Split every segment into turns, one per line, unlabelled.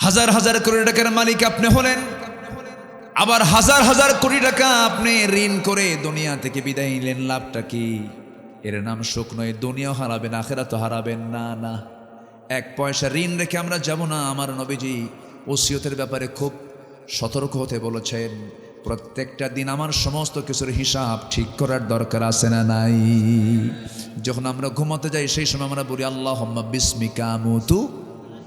হাজার হাজার কোটি টাকার মালিক আপনি হলেন, আবার হাজার হাজার কোটি টাকা আপনি ঋণ করে দুনিয়া থেকে বিদায় নিলেন, লাভটা কি? এর নাম সুখ নয়। দুনিয়াও হারাবেন, আখিরাতও হারাবেন না। না, এক পয়সা ঋণ রেখে আমরা যাব না। আমার নবীজি ওসিয়তের ব্যাপারে খুব সতর্ক হতে বলেছেন। প্রত্যেকটা দিন আমার সমস্ত কিছুর হিসাব ঠিক করার দরকার আছে না নাই? যখন আমরা ঘুমাতে যাই সেই সময় আমরা বলি আল্লাহুম্মা বিসমিকা আমুতু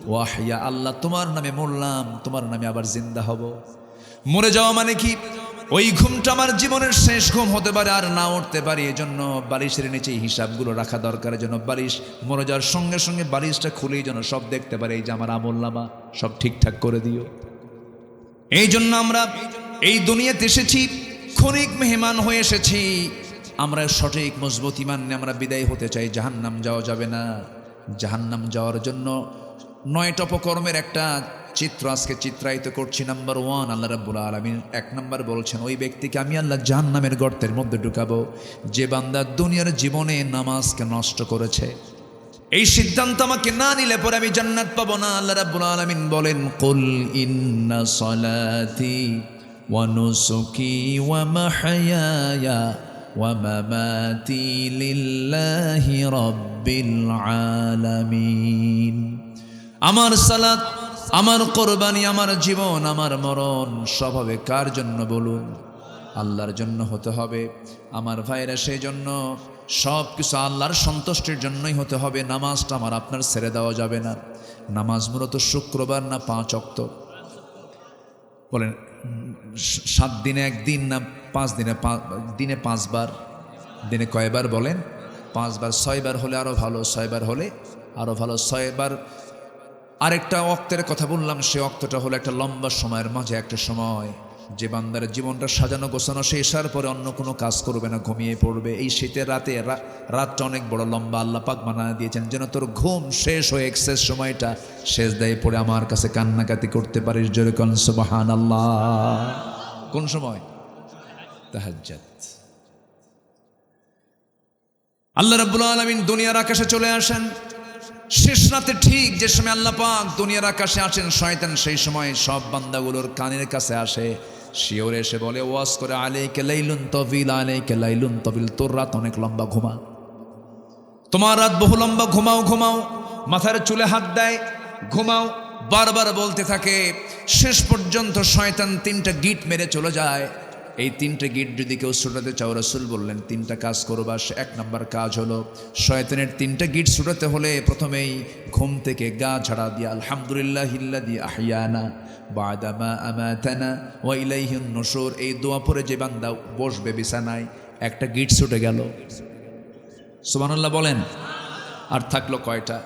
ওয়া আহইয়া, আল্লাহ তোমার নামে মরলাম, তোমার নামে আবার জিন্দা হব। মরে যাওয়া মানে কি? ওই ঘুমটা আমার জীবনের শেষ ঘুম হতে পারে, আর না উঠতে পারি। এজন্য বালিশের নিচে হিসাবগুলো রাখা দরকার। যেন বালিশ মরে যাওয়ার সঙ্গে সঙ্গে বালিশটা খুলেই যেন সব দেখতে পারে, এই যে আমার আমলনামা সব ঠিকঠাক করে দিও। এই জন্য আমরা এই দুনিয়াতে এসেছি, ক্ষণিক মেহমান হয়ে এসেছি। আমরা সঠিক মজবুত ঈমান নিয়ে আমরা বিদায় হতে চাই। জাহান্নাম যাওয়া যাবে না। জাহান্নাম যাওয়ার জন্য 9টা অপকর্মের একটা চিত্র আজকে চিত্রায়িত করছি। নাম্বার 1, আল্লাহ রাব্বুল আলামিন 1 নাম্বার বলছেন, ওই ব্যক্তিকে আমি আল্লাহ জাহান্নামের গর্তের মধ্যে ঢুকাবো যে বান্দা দুনিয়ার জীবনে নামাজকে নষ্ট করেছে। এই সিদ্ধান্ত আমাকে না নিলে পরে আমি জান্নাত পাবো না। আল্লাহ রাব্বুল আলামিন বলেন, কুল ইন্না সলাতি ওয়া নুসুকি ওয়া মাহইয়ায়া ওয়া মামাতি লিল্লাহি রাব্বিল আলামিন। আমার সালাত, আমার কোরবানি, আমার জীবন, আমার মরণ সব হবে কার জন্য বলুন? আল্লাহর জন্য হতে হবে। আমার ভাইরা, সেই জন্য সব কিছু আল্লাহর সন্তুষ্টির জন্যই হতে হবে। নামাজটা আমার আপনার ছেড়ে দেওয়া যাবে না। নামাজ মূলত শুক্রবার না 5 ওয়াক্ত? বলেন 7 দিনে 1 দিন না 5 দিনে? দিনে 5 বার। দিনে কয়বার বলেন? 5 বার। 6 বার হলে আরও ভালো, 6 বার হলে আরও ভালো। 6 বার। আরেকটা অক্তের কথা বললাম, সে অক্তটা হলো একটা লম্বা সময়ের মাঝে একটা সময় যে বান্দার জীবনটা সাজানো গোছানো শেষার পরে অন্য কোনো কাজ করবে না, ঘুমিয়ে পড়বে। এই শীতের রাতে, রাতটা অনেক বড় লম্বা, আল্লাহ পাক বানিয়ে দিয়েছেন যেন তোর ঘুম শেষ হয়ে এক্সেস সময়টা শেষ দেয় পড়ে আমার কাছে কান্নাকাটি করতে পারিস। জোরে কোন সুবহানাল্লাহ। কোন সময়? তাহাজ্জুদ। আল্লাহ রাব্বুল আলামিন দুনিয়ার আকাশে চলে আসেন শেষ রাতে। ঠিক যে সময় আল্লাহ পাক দুনিয়ার আকাশে আসেন, শয়তান সেই সময় সব বান্দাগুলোর কানের কাছে আসে, শিওরে এসে বলে, ওয়াজ করে, আলাইকা লাইলুন তাবিল, আলাইকা লাইলুন তাবিল, তোর রাত অনেক লম্বা, ঘুমা। তোমার রাত বহু লম্বা, ঘুমাও ঘুমাও। মাথার চুলে হাত দেয়, ঘুমাও। বারবার বলতে থাকে। শেষ পর্যন্ত শয়তান 3টা গিট মেরে চলে যায়। এই 3টে গিট যদি কেউ ছুটাতে চাও, রাসূল বললেন 3টা কাজ করবা। 1 নাম্বার কাজ হলো, শয়তানের 3টা গিট ছুটাতে হলে প্রথমেই ঘুম থেকে গা ঝাড়া দিয়া আলহামদুলিল্লাহিল্লাযী আহইয়ানা বা'দা মা আমাতানা ওয়া ইলাইহিন নুশুর, এই দোয়া পড়ে যে বান্দা বসবে বিছানায়, একটা গিট ছুটে গেল। সুবহানাল্লাহ বলেন। আর থাকলো কয়টা?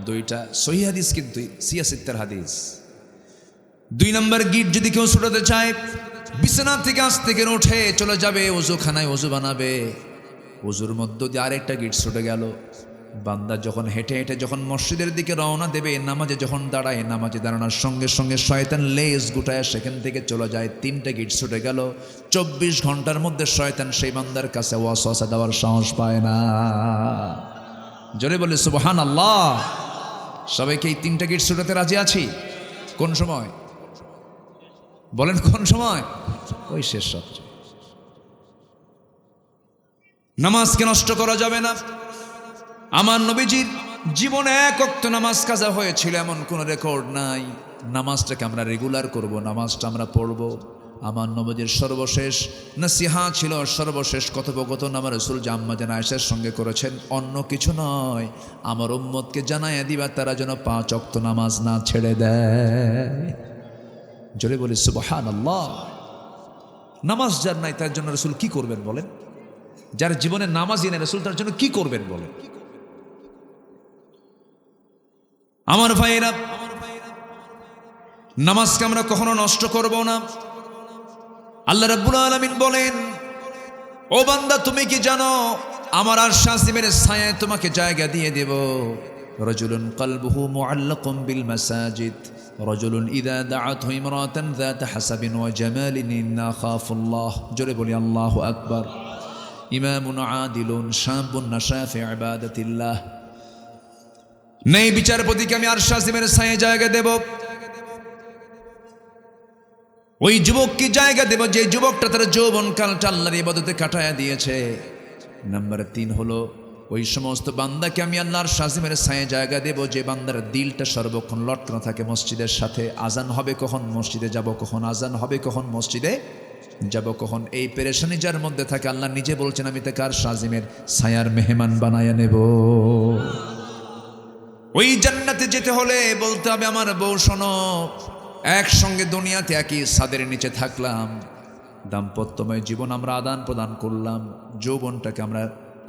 2টা। সহিহ হাদিস, কিন্তু সিয়াসিত্তার হাদিস। 2 নাম্বার গিট যদি কেউ ছুটাতে চায়, বিছানা থেকে আস্তে করে উঠে চলে যাবে ওযুখানায়, ওযু বানাবে। ওযুর মধ্য দিয়ে আরেকটা গিট ছুটে গেল। বান্দা যখন হেঁটে হেঁটে যখন মসজিদের দিকে রওনা দেবে, নামাজে যখন দাঁড়ায়, নামাজে দাঁড়ানোর সঙ্গে সঙ্গে শয়তান লেজ গুটায় সেখান থেকে চলে যায়। 3টে গিট ছুটে গেল। 24 ঘন্টার মধ্যে শয়তান সেই বান্দার কাছে ওয়াসওয়াসা দেওয়ার সাহস পায় না। জোরে বলে সুবহানাল্লাহ। সবাইকে এই 3টে গিট ছুটাতে রাজি আছি? কোন সময় বলেন? কোন সময়? ওই শেষ রাত্রে। নামাজকে নষ্ট করা যাবে না। আমার নবীজির জীবনে 1 ওয়াক্ত নামাজ কাজা হয়েছিল এমন কোন রেকর্ড নাই। নামাজটাকে আমরা রেগুলার করব, নামাজটা আমরা পড়ব। আমার নবীজির সর্বশেষ নসিহত ছিল, সর্বশেষ কথোপকথন আমার রাসূল আম্মা জান আয়েশার সঙ্গে করেছেন, অন্য কিছু নয়, আমার উম্মতকে জানাইয়া দিবা তারা যেন 5 ওয়াক্ত নামাজ না ছেড়ে দেয়। জোরে বলি সুবহানাল্লাহ। নামাজ যার নাই তার জন্য রাসূল কি করবেন বলেন? যার জীবনে নামাজই নেই, রাসূল তার জন্য কি করবেন বলেন? আমার ভাইয়েরা, নামাজকে আমরা কখনো নষ্ট করব না। আল্লাহ রাব্বুল আলামিন বলেন, ও বান্দা তুমি কি জানো আমার আরশ আজিমের ছায়ায় তোমাকে জায়গা দিয়ে দেব। রাজুলুন কলবুহু মুআল্লাকুম বিল মাসাজিদ, রাজুলুন ইযা দাআতহু ইমরাতান যাতা হাসাবিন ওয়া জামালিন ইন্না খাফুল্লাহ। জোরে বলি আল্লাহু আকবার। ইমামুন আদিলুন শাবুন নাশা ফি ইবাদাতিল্লাহ। নেই বিচারপতিকে আমি আরশ আজিমের ছায়ায় জায়গা দেব। ওই যুবককে জায়গা দেব যে যুবকটা তার যৌবনকালটা আল্লাহর ইবাদতে কাটায়া দিয়েছে। নাম্বার 3 হলো ওই সমস্ত বান্দাকে আমি আল্লাহর শাজিমের ছায়ে জায়গা দেব যে বান্দার দিলটা সর্বক্ষণ লটকানো থাকে মসজিদের সাথে। আজান হবে কখন, মসজিদে যাব কখন, আজান হবে কখন, মসজিদে যাব কখন, এই পেরেশানি যার মধ্যে থাকে আল্লাহ নিজে বলছেন আমি তাকে আর শাজিমের ছায়ার মেহমান বানায়া নেব। ওই জান্নাতে যেতে হলে বলতে হবে আমার বউ শোনো, একসঙ্গে দুনিয়াতে একই ছাদের নিচে থাকলাম, দাম্পত্যময় জীবন আমরা আদান প্রদান করলাম, যৌবনটাকে আমরা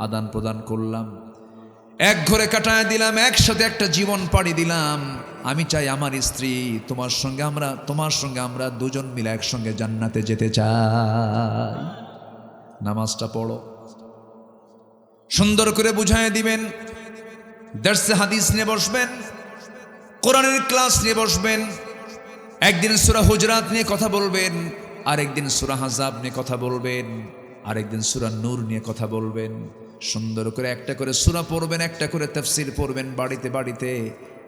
আদান প্রদান করলাম, এক ঘরে কাটায় দিলাম, একসাথে একটা জীবন পাড়ি দিলাম। আমি চাই আমার স্ত্রী তোমার সঙ্গে আমরা দুজন মিলে একসঙ্গে জান্নাতে যেতে চাই। নামাজটা পড়ো, সুন্দর করে বুঝায় দিবেন, দর্সে হাদিস নিয়ে বসবেন, কোরআনের ক্লাস নিয়ে বসবেন। একদিন সূরা হুজরাত নিয়ে কথা বলবেন, আরেকদিন সূরা আহজাব নিয়ে কথা বলবেন, আরেকদিন সূরা নূর নিয়ে কথা বলবেন। সুন্দর করে একটা করে সূরা পড়বেন, একটা করে তাফসীর পড়বেন। বাড়িতে বাড়িতে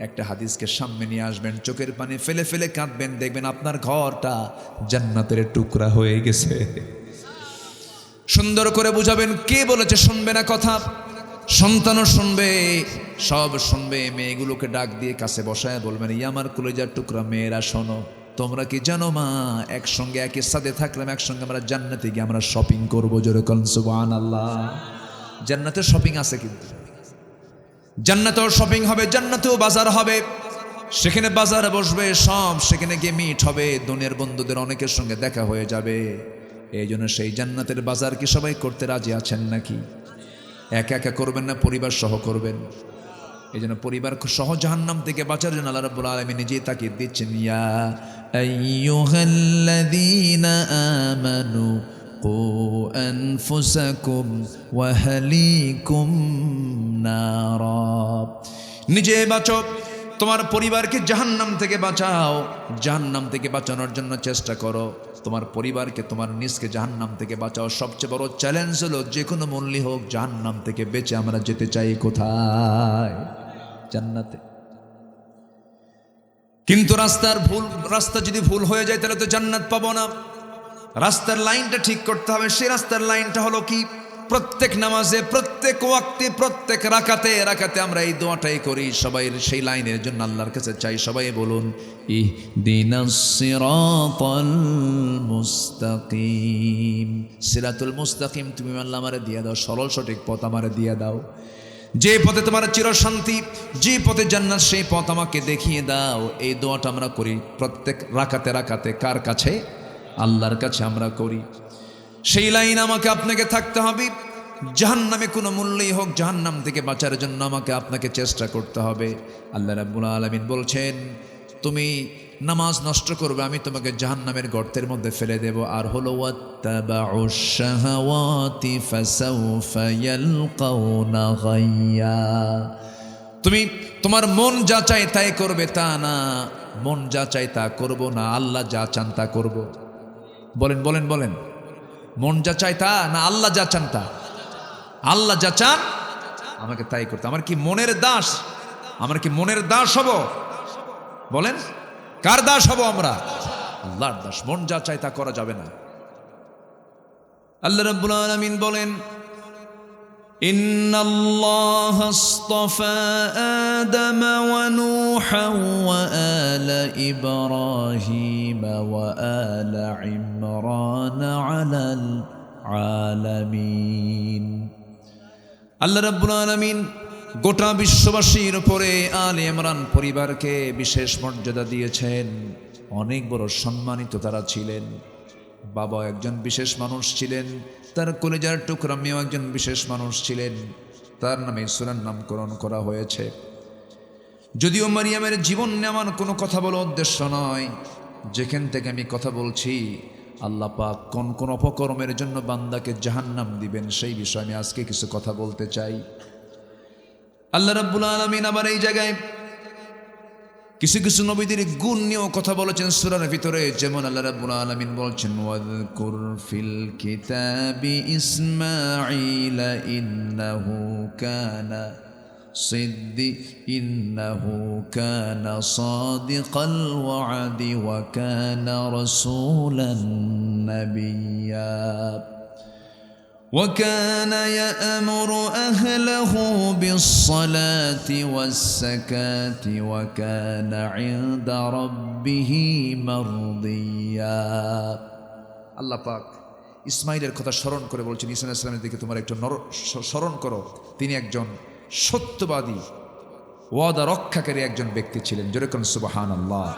একটা হাদিসকে সামনে নিয়ে আসবেন, চোখের পানি ফেলে ফেলে কাঁদবেন, দেখবেন আপনার ঘরটা জান্নাতের টুকরা হয়ে গেছে। সুন্দর করে বুঝাবেন, কে বলেছে শুনবে না কথা, সন্তানও শুনবে, সব শুনবে। মেয়েগুলোকে ডাক দিয়ে কাছে বসায় বলবেন, এই আমার কলিজার টুকরা মেয়েরা শোনো, তোমরা কি জানো মা, একসঙ্গে একই সাথে থাকলাম, একসঙ্গে আমরা জান্নাতে গিয়ে আমরা শপিং করবো। জোরে কোন সুবহানাল্লাহ। জান্নাতের শপিং আছে, কিন্তু জান্নাতেও শপিং হবে, জান্নাতেও বাজার হবে, সেখানে বাজারে বসবে সব, সেখানে গিয়ে মিট হবে, দুনিয়ার বন্ধুদের অনেকের সঙ্গে দেখা হয়ে যাবে। এই জন্য সেই জান্নাতের বাজার কি সবাই করতে রাজি আছেন নাকি? একা একা করবেন না, পরিবার সহ করবেন। এই জন্য পরিবার সহ জাহান্নাম থেকে বাঁচার জন্য আল্লাহ রাব্বুল আলামিন নিজেই তাকিদ দিচ্ছেন, ইয়া আইয়ুহাল্লাযীনা আমানু কু আনফুসাকুম ওয়া আহলিকুম নারা। নিজে বাঁচো, তোমার পরিবারকে জাহান্নাম থেকে বাঁচাও, জাহান্নাম থেকে বাঁচানোর জন্য চেষ্টা করো। তোমার পরিবারকে, তোমার নিজকে জাহান্নাম থেকে বাঁচাও। সবচেয়ে বড় চ্যালেঞ্জ হলো যে কোনো মূল্যে হোক জাহান্নাম থেকে বেঁচে আমরা যেতে চাই কোথায়? জান্নাতে। কিন্তু রাস্তা যদি ভুল হয়ে যায় তাহলে তো জান্নাত পাবো না। রাস্তার লাইনটা ঠিক করতে হবে। সেই রাস্তার লাইনটা হলো কি? প্রত্যেক নামাজে, প্রত্যেক ওয়াক্তে, প্রত্যেক রাকাতে রাকাতে আমরা এই দোয়াটাই করি। সবাই সেই লাইনের জন্য আল্লাহর কাছে চাই। সবাই বলুন, ইহদিনাস সিরাতাল মুস্তাকিম। সিরাতুল মুস্তাকিম তুমি আল্লাহ আমারে দিয়ে দাও, সরল সঠিক পথ আমারে দিয়ে দাও। যে পথে তোমার চিরশান্তি, যে পথে জান্নাত, সেই পথ আমাকে দেখিয়ে দাও। এই দোয়াটা আমরা করি প্রত্যেক রাকাতে রাকাতে। কার কাছে? আল্লাহর কাছে আমরা করি। সেই লাইন আমাকে আপনাকে থাকতে হবে। জাহান্নামে কোনো মূল্যই হোক জাহান্নাম থেকে বাঁচার জন্য আমাকে আপনাকে চেষ্টা করতে হবে। আল্লাহ রাব্বুল আলামিন বলছেন, তুমি নামাজ নষ্ট করবে, আমি তোমাকে জাহান্নামের গর্তের মধ্যে ফেলে দেব। আর হলো ওয়াত্তাবাউশ শাহাওয়াতি ফাসাউফা ইয়ালকাউনা গাইয়া। তুমি তোমার মন যা চায় তাই করবে তা না, মন যা চায় তা করব না, আল্লাহ যা চান তা করব। বলেন বলেন বলেন, মন যা চায় তা না, আল্লাহ যা চান তা? আল্লাহ যা চান আমাকে তাই করতে। আমার কি মনের দাস? আমরা কি মনের দাস হব? বলেন, কার দাস হব আমরা? আল্লাহর দাস। মন যা চায় তা করা যাবে না। আল্লাহ রাব্বুল আলামিন বলেন, ইন্নাল্লাহা আসতাফা আদম ওয়া নূহা ওয়া আলা ইব্রাহিম ওয়া আলা ইমরান আলাল আলামিন। আল্লাহ রাব্বুল আলামিন গোটা বিশ্ববাসীর উপরে আলে ইমরান পরিবারকে বিশেষ মর্যাদা দিয়েছেন। অনেক বড় সম্মানিত তারা ছিলেন। বাবা একজন বিশেষ মানুষ ছিলেন, তার কলিজার টুকরা মেয়েও একজন বিশেষ মানুষ ছিলেন। তার নামে সূরার নামকরণ করা হয়েছে। যদিও মারিয়ামের জীবন নিয়ে আমার কোনো কথা বলার উদ্দেশ্য নয়, যেখান থেকে আমি কথা বলছি আল্লাহ পাক কোন কোন অপকর্মের জন্য বান্দাকে জাহান্নাম দিবেন সেই বিষয়ে আমি আজকে কিছু কথা বলতে চাই। আল্লাহ রাব্বুল আলামিন আবার এই জায়গায় কিছু কিছু নবীদের গুণ নিয়েও কথা বলেছেন সূরার ভিতরে। যেমন আল্লাহ রাব্বুল আলামিন বলছেন, ওয়াযকুর ফিল কিতাবি ইসমাঈল ইন্নাহু কানা صدق إنه كان صادق الوعد وكان رسولا نبيا وكان يأمر أهله بالصلاة والزكاة وكان عند ربه مرضيا আল্লাহ পাক ইসমাইলের কথা স্মরণ করে বলছেন, ঈসা আলাইহিস সালামের দিকে তোমরা একটু স্মরণ করো, তিনি একজন সত্যবাদী ওয়াদা রক্ষাকারী একজন ব্যক্তি ছিলেন। যেরকম সুবহানাল্লাহ।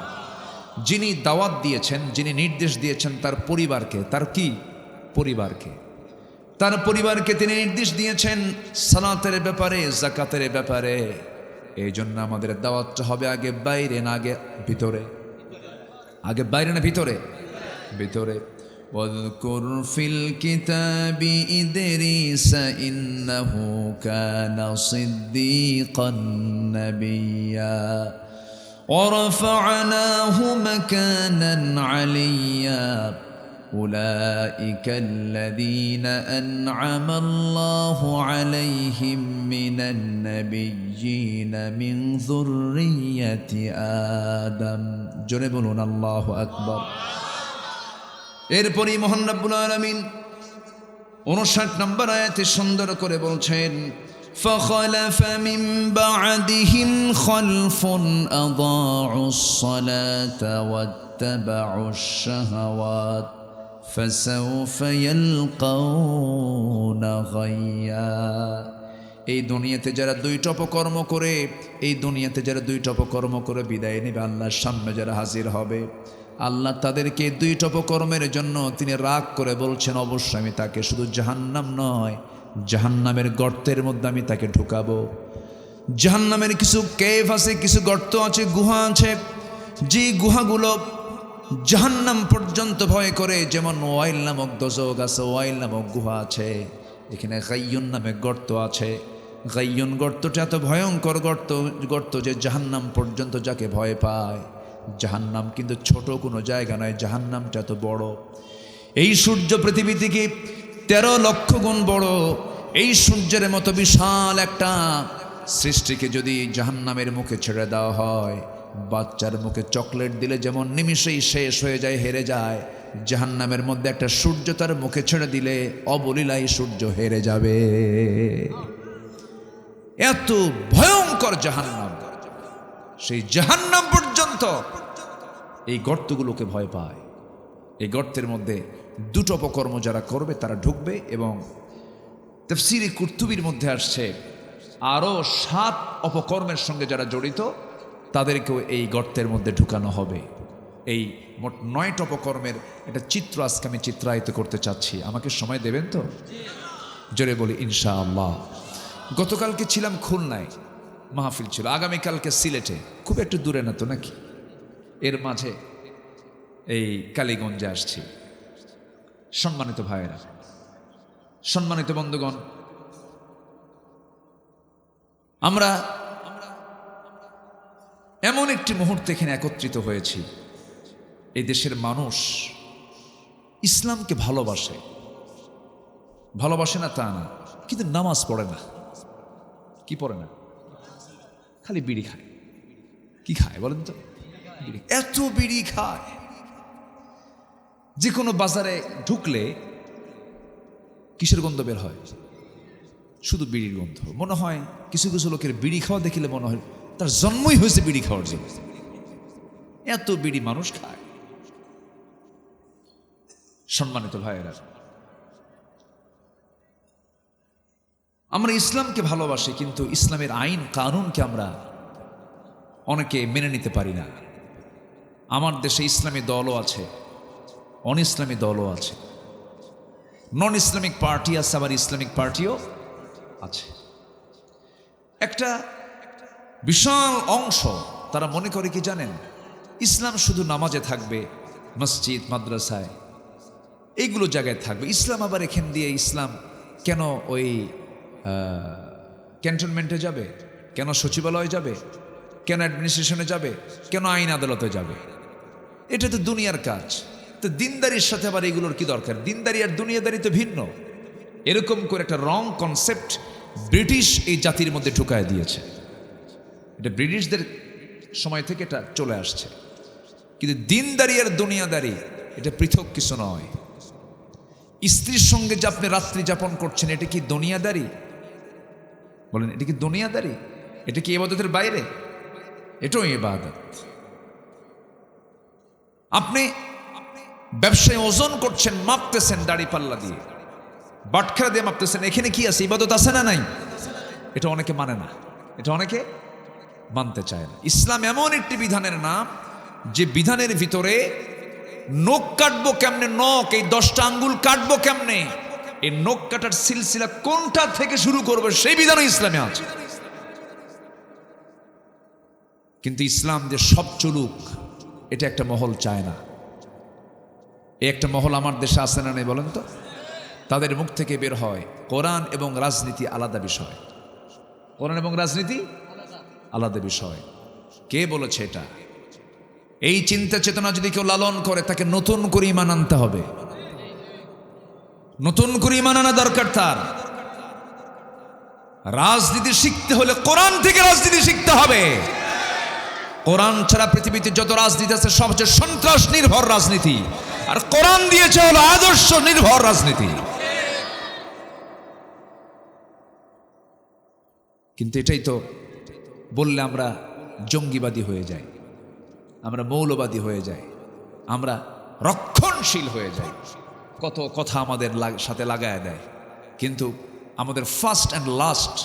যিনি দাওয়াত দিয়েছেন, যিনি নির্দেশ দিয়েছেন তার পরিবারকে, তার কি পরিবারকে, তার পরিবারকে তিনি নির্দেশ দিয়েছেন সালাতের ব্যাপারে, যাকাতের ব্যাপারে। এই জন্য আমাদের দাওয়াতটা হবে আগে বাইরে না আগে ভিতরে? আগে বাইরে না ভিতরে? ভিতরে। واذكر في الكتاب إدريس إنه كان صديقا نبيا ورفعناه مكانا عليا أولئك الذين أنعم الله عليهم من النبيين من ذرية آدم جربون الله أكبر এরপরই মহান রব্বুল আলামিন 59 নম্বর আয়াতে সুন্দর করে বলছেন, فخلف من بعدهم خلف أضاعوا الصلاة واتبعوا الشهوات فسوف يلقون غيا। এই দুনিয়াতে যারা দুইটা অপকর্ম করে, এই দুনিয়াতে যারা দুইটা অপকর্ম করে বিদায় নেবে, আল্লাহর সামনে যারা হাজির হবে, আল্লাহ তাদেরকে দুইটা অপকর্মের জন্য তিনি রাগ করে বলছেন, অবশ্যই আমি তাকে শুধু জাহান্নাম নয়, জাহান্নামের গর্তের মধ্যে আমি তাকে ঢুকাবো। জাহান্নামের কিছু কেভ আছে, কিছু গর্ত আছে, গুহা আছে, যে গুহাগুলো জাহান্নাম পর্যন্ত ভয় করে। যেমন ওয়াইল নামক দোজক আছে, ওয়াইল নামক গুহা আছে, এখানে গাইয়ুন নামে গর্ত আছে। গাইয়ুন গর্তটা এত ভয়ঙ্কর গর্ত যে জাহান্নাম পর্যন্ত যাকে ভয় পায়। জাহান্নাম কিন্তু ছোট কোনো জায়গা নয়, জাহান্নামটা এত বড়। এই সূর্য পৃথিবী থেকে 13 লক্ষ গুণ বড়। এই সূর্যের মতো বিশাল একটা সৃষ্টিকে যদি জাহান্নামের মুখে ছেড়ে দেওয়া হয়, বাচ্চার মুখে চকলেট দিলে যেমন নিমিষেই শেষ হয়ে যায়, হেরে যায়, জাহান্নামের মধ্যে একটা সূর্য তার মুখে ছেড়ে দিলে অবলীলায় সূর্য হেরে যাবে। এত ভয়ঙ্কর জাহান্নাম। সেই জাহান্নাম পর্যন্ত এই গর্তগুলোকে ভয় পায়। এই গর্তের মধ্যে দুটো অপকর্ম যারা করবে তারা ঢুকবে, এবং তাফসীরে কুরতুবীর মধ্যে আসছে আরও 7 অপকর্মের সঙ্গে যারা জড়িত তাদেরকেও এই গর্তের মধ্যে ঢুকানো হবে। এই মোট 9টা অপকর্মের একটা চিত্র আজকে আমি চিত্রায়িত করতে চাচ্ছি। আমাকে সময় দেবেন তো? জোরে বলি ইনশাআল্লাহ। গতকালকে ছিলাম খুলনায়, মাহফিল ছিল। আগামীকালকে সিলেটে, খুব একটু দূরে না তো নাকি, এর মাঝে এই কালীগঞ্জে আসছি। সম্মানিত ভাইয়েরা, সম্মানিত বন্ধুগণ, আমরা এমন একটি মুহূর্তে এখানে একত্রিত হয়েছি। এই দেশের মানুষ ইসলামকে ভালোবাসে, ভালোবাসে না তা না, কিন্তু নামাজ পড়ে না। কি পড়ে না? খালি বিড়ি খায়। কি খায় বলেন তো? এত বিড়ি খায়, যে কোনো বাজারে ঢুকলে কিসের গন্ধ বের হয়? শুধু বিড়ির গন্ধ। মনে হয় কিছু কিছু লোকের বিড়ি খাওয়া দেখিলে মনে হয় তার জন্মই হয়েছে বিড়ি খাওয়ার জন্য। এত বিড়ি মানুষ খায়। সম্মানিত ভাইয়েরা, আমরা ইসলামকে ভালোবাসি, কিন্তু ইসলামের আইন কানুনকে আমরা অনেকে মেনে নিতে পারি না। আমার দেশে ইসলামী দলও আছে, অন ইসলামী দলও আছে, নন ইসলামিক পার্টি আছে, আবার ইসলামিক পার্টিও আছে। একটা বিশাল অংশ তারা মনে করে কি জানেন, ইসলাম শুধু নামাজে থাকবে, মসজিদ মাদ্রাসায় এইগুলো জায়গায় থাকবে। ইসলাম আবার এখান দিয়ে ইসলাম কেন ওই ক্যান্টনমেন্টে যাবে, কেন সচিবালয়ে যাবে, কেন অ্যাডমিনিস্ট্রেশনে যাবে, কেন আইন আদালতে যাবে? এটা তো দুনিয়ার কাজ। তো দিনদারির সাথে আবার এগুলোর কি দরকার? দিনদারি আর দুনিয়াদারি তো ভিন্ন। এরকম করে একটা রং কনসেপ্ট ব্রিটিশ এই জাতির মধ্যে ঢুকায় দিয়েছে। এটা ব্রিটিশদের সময় থেকে এটা চলে আসছে। কিন্তু দিনদারি আর দুনিয়াদারি এটা পৃথক কিছু নয়। স্ত্রীর সঙ্গে যে আপনি রাত্রি যাপন করছেন, এটা কি দুনিয়াদারি? বলেন, এটা কি দুনিয়াদারি? এটা কি ইবাদতের বাইরে? এটাও ইবাদত। আপনি ব্যবসায় ওজন করছেন, মাপতেছেন দাড়ি পাল্লা দিয়ে, বাটখারা দিয়ে মাপতেছেন, এখানে কি আছে? ইবাদত আছে না নাই? এটা অনেকে মানে না, এটা অনেকে মানতে চায় না। ইসলাম এমন একটি বিধানের নাম যে বিধানের ভিতরে নখ কাটবো কেমনে, নখ এই 10টা আঙ্গুল কাটবো কেমনে, এই নখ কাটার সিলসিলা কোনটা থেকে শুরু করবে সেই বিধানও ইসলামে আছে। কিন্তু ইসলাম যে সব চলুক এটা একটা মহল চায় না। এই একটা মহল আমার দেশে আছে না নেই বলেন তো? তাদের মুখ থেকে বের হয় কোরআন এবং রাজনীতি আলাদা বিষয়। কোরআন এবং রাজনীতি আলাদা বিষয়। কে বলেছে এটা? এই চিন্তা চেতনা যদি কেউ লালন করে, তাকে নতুন করে ঈমান আনতে হবে। নতুন করে ঈমান আনা দরকার তার। রাজনীতি শিখতে হলে কোরআন থেকে রাজনীতি শিখতে হবে। কোরআন ছাড়া পৃথিবীতে যত রাজনীতি আছে সব হচ্ছে সন্ত্রাস নির্ভর রাজনীতি, আর কোরআন দিয়েছে হলো আদর্শ নির্ভর রাজনীতি। কিন্তু এটাই তো বললে আমরা জঙ্গিবাদী হয়ে যাই, আমরা মৌলবাদী হয়ে যাই, আমরা রক্ষণশীল হয়ে যাই, কত কথা আমাদের সাথে লাগায় দেয়। কিন্তু আমাদের ফার্স্ট অ্যান্ড লাস্ট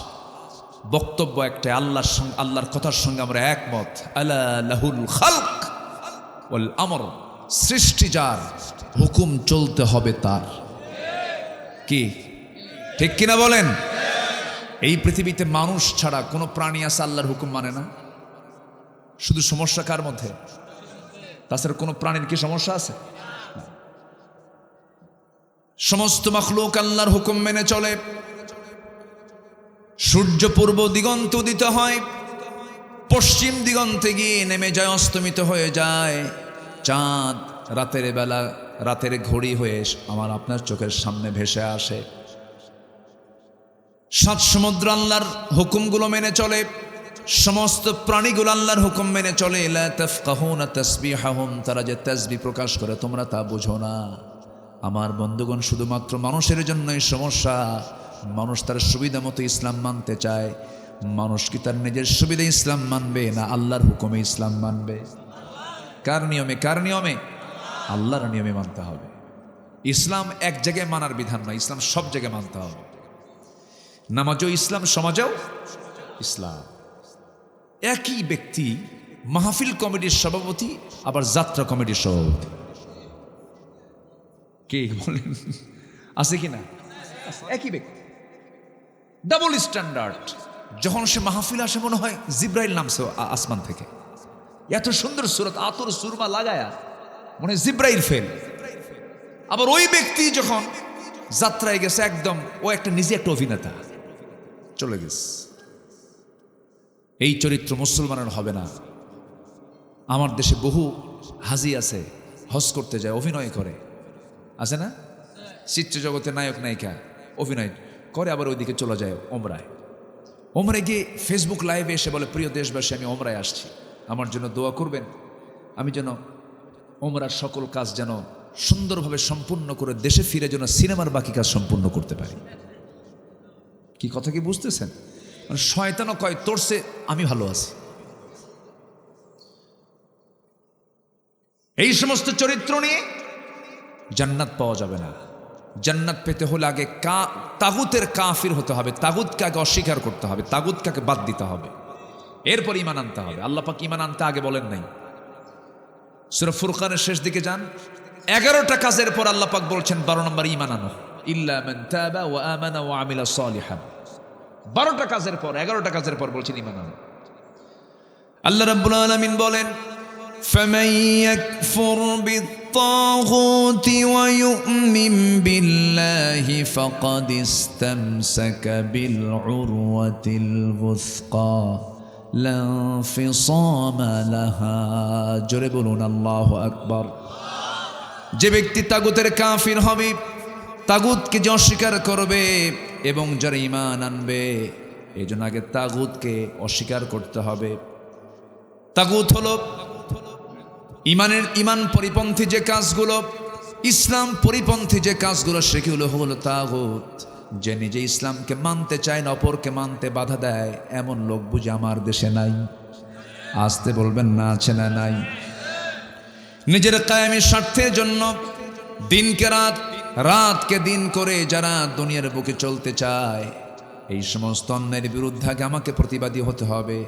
বক্তব্য একটা, আল্লাহর কথার সঙ্গে আমরা একমত। আলা লাহুল খালক ওয়াল আমর, সৃষ্টি যার, হুকুম চলতে হবে তার। কি ঠিক কিনা বলেন? এই পৃথিবীতে মানুষ ছাড়া কোনো প্রাণী আছে আল্লাহর হুকুম মানে না? শুধু সমস্যা কার মধ্যে? তাছাড়া কোনো প্রাণীর কি সমস্যা আছে? সমস্ত মাখলুক আল্লাহর হুকুম মেনে চলে। সূর্য পূর্ব দিগন্ত উদিত হয়, পশ্চিম দিগন্তে গিয়ে নেমে যায়, অস্তমিত হয়ে যায়। চাঁদ রাতের বেলা রাতের ঘড়ি হয়ে আমার আপনার চোখের সামনে ভেসে আসে। 7 সমুদ্র আল্লাহর হুকুমগুলো মেনে চলে, সমস্ত প্রাণীগুলো আল্লাহর হুকুম মেনে চলে। লা তাফকাহুনা তাসবিহাহুম, তারা যে তাসবিহ প্রকাশ করে তোমরা তা বুঝো না। আমার বন্ধুগণ, শুধুমাত্র মানুষের জন্যই সমস্যা। মানুষ তার সুবিধা মতো ইসলাম মানতে চায়। মানুষ কি তার নিজের সুবিধা ইসলাম মানবে, না আল্লাহর হুকুমে ইসলাম মানবে? কার নিয়মে? কার নিয়মে? আল্লাহর নিয়মে মানতে হবে। ইসলাম এক জায়গায় মানার বিধান নয়, ইসলাম সব জায়গায় মানতে হবে। নামাজও ইসলাম, সমাজও ইসলাম। একই ব্যক্তি মাহফিল কমিটির সভাপতি, আবার যাত্রা কমিটির সভাপতি। কে বলেন আছে কিনা? একই ব্যক্তি, ডাবল স্ট্যান্ডার্ড। যখন সে মাহফিল আসে মনে হয় জিব্রাইল নামছে আসমান থেকে, এত সুন্দর সুরত, আতর সুরমা লাগায়া মনে হয় জিব্রাইল ফেল। আবার ওই ব্যক্তি যখন যাত্রায় গেছে, একদম ও একটা নিজে একটা অভিনেতা, চলে গেছে। এই চরিত্র মুসলমানের হবে না। আমার দেশে বহু হাজি আছে, হজ করতে যায়, অভিনয় করে, আছে না? চিত্র জগতের নায়ক নায়িকা অভিনয় করে, আবার ওইদিকে চলে যায় ওমরায়। ওমরায় গিয়ে ফেসবুক লাইভে এসে বলে, প্রিয় দেশবাসী, আমি ওমরায় আসছি, আমার জন্য দোয়া করবেন, আমি যেন ওমরার সকল কাজ যেন সুন্দরভাবে সম্পূর্ণ করে দেশে ফিরে যেন সিনেমার বাকি কাজ সম্পূর্ণ করতে পারি। কি কথা কি বুঝতেছেন? মানে শয়তানও কয় তোর সে আমি ভালো আছি। এই সমস্ত চরিত্র নিয়ে জান্নাত পাওয়া যাবে না। জান্নাত পেতে হলে আগে তাগুতের কাফির হতে হবে, তাগুতকে আগে অস্বীকার করতে হবে, তাগুতকে বাদ দিতে হবে, এরপর ঈমান আনতে হবে। আল্লাহ পাক ঈমান আনতে আগে বলেন নাই। সূরা ফুরকানের শেষ দিকে যান, 11টা কাজের পর আল্লাহ পাক বলছেন 12 নম্বর ঈমান আনো, ইল্লা মান তাবা ওয়া আমানা ওয়া আমিলা সালিহান। 12টা কাজের পর 11টা কাজের পর বলছেন ঈমান আনো। আল্লাহ রাব্বুল আলামিন বলেন, فمن يكفر بالطاغوت ويؤمن بالله فقد استمسك بالعروة الوثقى لا انفصام لها। জোরে বলুন আল্লাহু আকবার। যে ব্যক্তি তাগুতের কাফির হবে, তাগুতকে যে অস্বীকার করবে, এবং যারা ঈমান আনবে। এই জন্য আগে তাগুতকে অস্বীকার করতে হবে। তাগুত হলো ঈমান পরিপন্থী যে কাজগুলো, ইসলাম পরিপন্থী যে কাজগুলো, সেগুলো হলো তাগুত। যে নিজে ইসলামকে মানতে চায় না, অপরকে মানতে বাধা দেয়, এমন লোক বুঝি আমার দেশে নাই? আসতে বলবেন না, আছে না নাই? নিজের কায়েমি স্বার্থের জন্য দিনকে রাত, রাতকে দিন করে যারা দুনিয়ার বুকে চলতে চায়, এই সমস্ত অন্যায়ের বিরুদ্ধে আগে আমাকে প্রতিবাদী হতে হবে।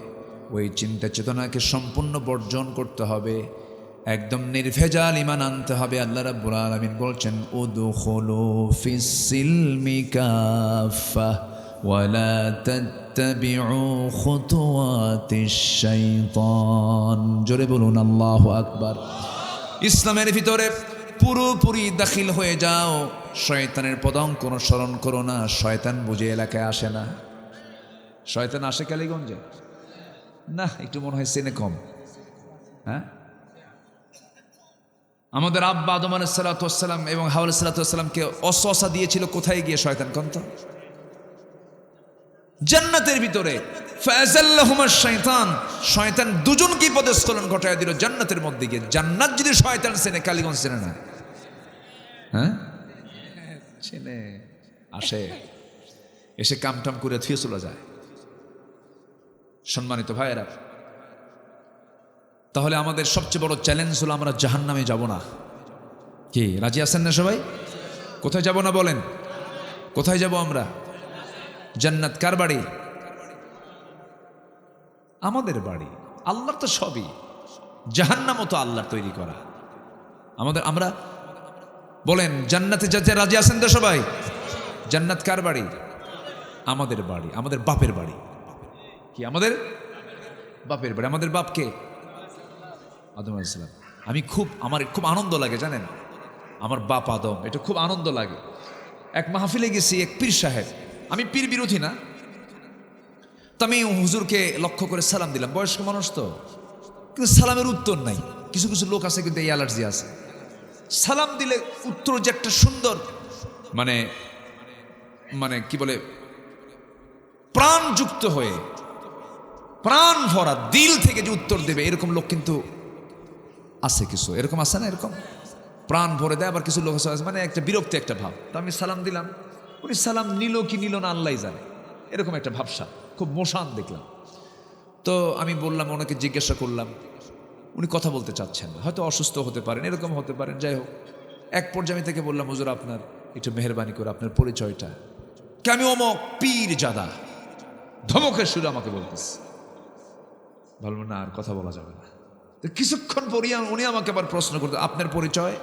ওই চিন্তা চেতনাকে সম্পূর্ণ বর্জন করতে হবে, একদম নির্ভেজাল ঈমান আনতে হবে। আল্লাহ রাব্বুল আলামিন বলছেন, উদখুলু ফিস-সিলমি কাফা ওয়ালা তাত্তাবিউ খুতুওয়াতিশ শাইতান। জোরে বলুন আল্লাহু আকবার। ইসলামের ভিতরে পুরোপুরি দাখিল হয়ে যাও, শয়তানের পদাঙ্ক অনুসরণ করো না। শয়তান বুঝে এলাকায় আসে না। শয়তান আসে কালীগঞ্জে না? একটু মনে হয় সিনে কম। হ্যাঁ, আমাদের আব্বা আদম আলাইহিস সালাতু ওয়াস সালাম এবং হাওয়া আলাইহিস সালাতু ওয়াস সালামকে ওয়াসওয়াসা দিয়েছিল কোথায় গিয়ে? শয়তান কোন তো জান্নাতের ভিতরে। ফাযাল্লাহুমাশ শাইতান, শয়তান দুজনকে পদস্খলন ঘটায় দিল জান্নাতের মধ্যে গিয়ে। জান্নাত যদি শয়তান চেনে, কালীগঞ্জ চেনে না? হ্যাঁ, চেনে। আসে, এসে কামটাম করে থুয়ে চলে যায়। সম্মানিত ভাইয়েরা, তাহলে আমাদের সবচেয়ে বড় চ্যালেঞ্জ হলো আমরা জাহান্নামে যাব না। কি রাজি আছেন না সবাই? কোথায় যাব না বলেন? কোথায় যাব আমরা? জান্নাত কার বাড়ি? আমাদের বাড়ি। আল্লাহর তো সবই। জাহান্নামও তো আল্লাহর তৈরি করা। আমরা বলেন, জান্নাতে যেতে রাজি আছেন তো সবাই? জান্নাত কার বাড়ি? আমাদের বাড়ি, আমাদের বাপের বাড়ি। কি আমাদের বাপের বাড়ি? আমাদের বাপকে আদম আলাইহিস সালাম। আমার খুব আনন্দ লাগে জানেন, আমার বাপ আদম, এটা খুব আনন্দ লাগে। এক মাহফিলে গেছি, এক পীর সাহেব, আমি পীর বিরোধী না, তো আমি হুজুরকে লক্ষ্য করে সালাম দিলাম। বয়স্ক মানুষ তো, কিন্তু সালামের উত্তর নাই। কিছু কিছু লোক আছে কিন্তু এই অ্যালার্জি আছে, সালাম দিলে উত্তর যে একটা সুন্দর মানে মানে কি বলে, প্রাণযুক্ত হয়ে, প্রাণ ভরা দিল থেকে যে উত্তর দেবে, এরকম লোক কিন্তু আছে কিছু। এরকম আছে না? এরকম প্রাণ ভরে দেয়। আবার কিছু লোক আছে মানে একটা বিরক্তি, একটা ভাব। তো আমি সালাম দিলাম, উনি সালাম নিল কি নিল না আল্লাহই জানে, এরকম একটা ভাবসা, খুব মোশান দেখলাম। তো আমি বললাম, ওনাকে জিজ্ঞাসা করলাম, উনি কথা বলতে চাচ্ছেন না, হয়তো অসুস্থ হতে পারেন, এরকম হতে পারেন। যাই হোক, এক পর্যায়ে আমি থেকে বললাম, হুজুর আপনার একটু মেহরবানি করে আপনার পরিচয়টা। কে? আমি অমক পীর জাদা। ধমকের সুরে আমাকে বলতেছে। বলবো না, আর কথা বলা যাবে না। তো কিছুক্ষণ পরে উনি আমাকে আবার প্রশ্ন করতে, আপনার পরিচয়?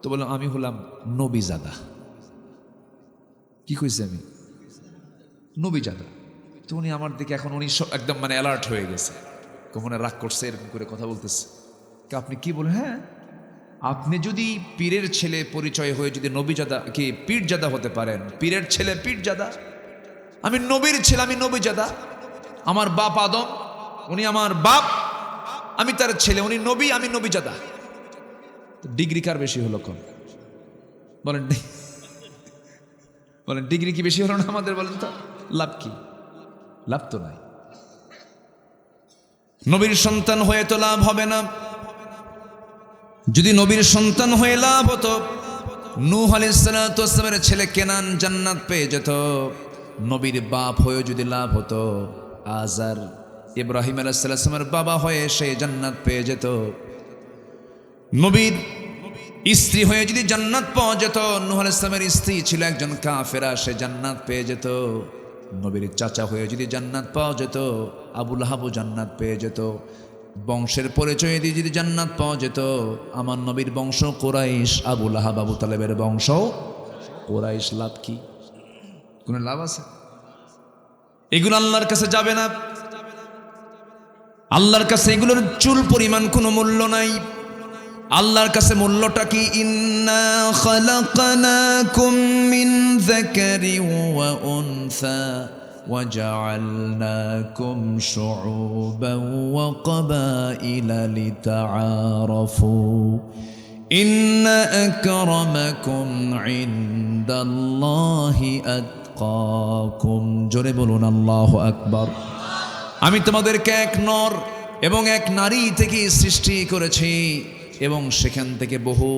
তো বললাম, আমি হলাম নবীজাদা। কি কইছে? আমি নবীজাদা। তো উনি আমার দিকে এখন উনি একদম মানে অ্যালার্ট হয়ে গেছে, মনে রাগ করছে, এরকম করে কথা বলতেছে। আপনি কি বলেন? হ্যাঁ, আপনি যদি পীরের ছেলে পরিচয় হয়ে যদি নবীজাদা কি পীরজাদা হতে পারেন, পীরের ছেলে পীরজাদা, আমি নবীর ছেলে, আমি নবীজাদা। আমার বাপ আদম, উনি আমার বাপ, আমি তার ছেলে, উনি নবী, আমি নবীজাদা। ডিগ্রি কার বেশি হলো? কোন বলেন? বলেন, ডিগ্রি কি বেশি হলো না আমাদের? বলেন তো, লাভ কি? লাভ তো নাই। নবীর সন্তান হয়ে তো লাভ হবে না। যদি নবীর সন্তান হয়ে লাভ হতো, নূহ আলাইহিস সালাতু ওয়াস সালামের ছেলে কেনান জান্নাত পেয়ে যেত। নবীর বাপ হয়ে যদি লাভ হতো, আজার ইব্রাহিম আলাইহিস সালামের বাবা হয়ে সে জান্নাত পেয়ে যেত। নবীর স্ত্রী হয়ে যদি জান্নাত পাওয়া যেত, নূহ আলাইহিস সালামের স্ত্রী ছিল একজন কাফেরা, সে জান্নাত পেয়ে যেত। নবীর চাচা হয়ে যদি জান্নাত পাওয়া যেত, আবু লাহাবও জান্নাত পেয়ে যেত। বংশের পরিচয় দিয়ে যদি জান্নাত পাওয়া যেত, আমার নবীর বংশ কুরাইশ, আবু লাহাব আবু তালেবের বংশ কুরাইশ। লাভ কি? কোনো লাভ আছে? এগুলো আল্লাহর কাছে যাবে না। আল্লাহর কাছে এগুলোর চুল পরিমাণ কোনো মূল্য নাই। আল্লাহর কাছে মূল্যটা কি? ইন্না খালাকনাকুম মিন যাকারিন ওয়া উনসা ওয়া জাআলনাকুম শুউবান ওয়া ক্বাবাইলা লিতাআরাফু ইন্না আকরামাকুম ইনদাল্লাহি আতকাকুম। জোরে বলুন আল্লাহু আকবার। আমি তোমাদেরকে এক নর এবং এক নারী থেকে সৃষ্টি করেছি এবং সেখান থেকে বহু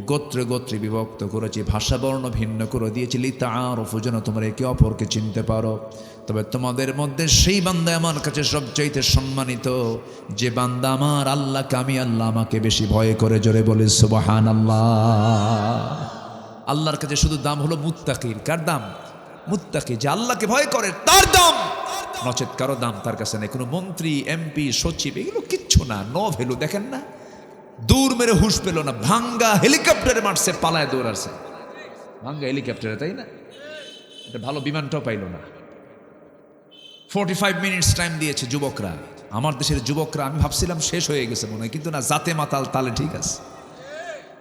গোত্রে গোত্রে বিভক্ত করেছি, ভাষা বর্ণ ভিন্ন করে দিয়েছি, লিতাআরফু, যেন তোমরা একে অপরকে চিনতে পারো। তবে তোমাদের মধ্যে সেই বান্দা আমার কাছে সবচাইতে সম্মানিত, যে বান্দা আমার আল্লাহকে, আমি আল্লাহ আমাকে বেশি ভয় করে। জোরে বলি সুবহানাল্লাহ। আল্লাহর কাছে শুধু দাম হলো মুত্তাকির। কার দাম? মুত্তাকি, যে আল্লাহকে ভয় করে তার দাম, নচেত কারো দাম তার কাছে নেই। কোনো মন্ত্রী, এমপি, সচিব এগুলো কিচ্ছু না, নো ভ্যালু। দেখেন না, দূর মেরে হুশ পেল না, ভাঙ্গা হেলিকপ্টারে মারছে, পালায় দৌড়াচ্ছে ভাঙ্গা হেলিকপ্টারে, তাই না? এটা ভালো বিমানটাও পাইল না। 45 মিনিটস টাইম দিয়েছে যুবকরা, আমার দেশের যুবকরা। আমি ভাবছিলাম শেষ হয়ে গেছে মনে হয়, কিন্তু না, জাতে মাতাল তালে ঠিক আছে।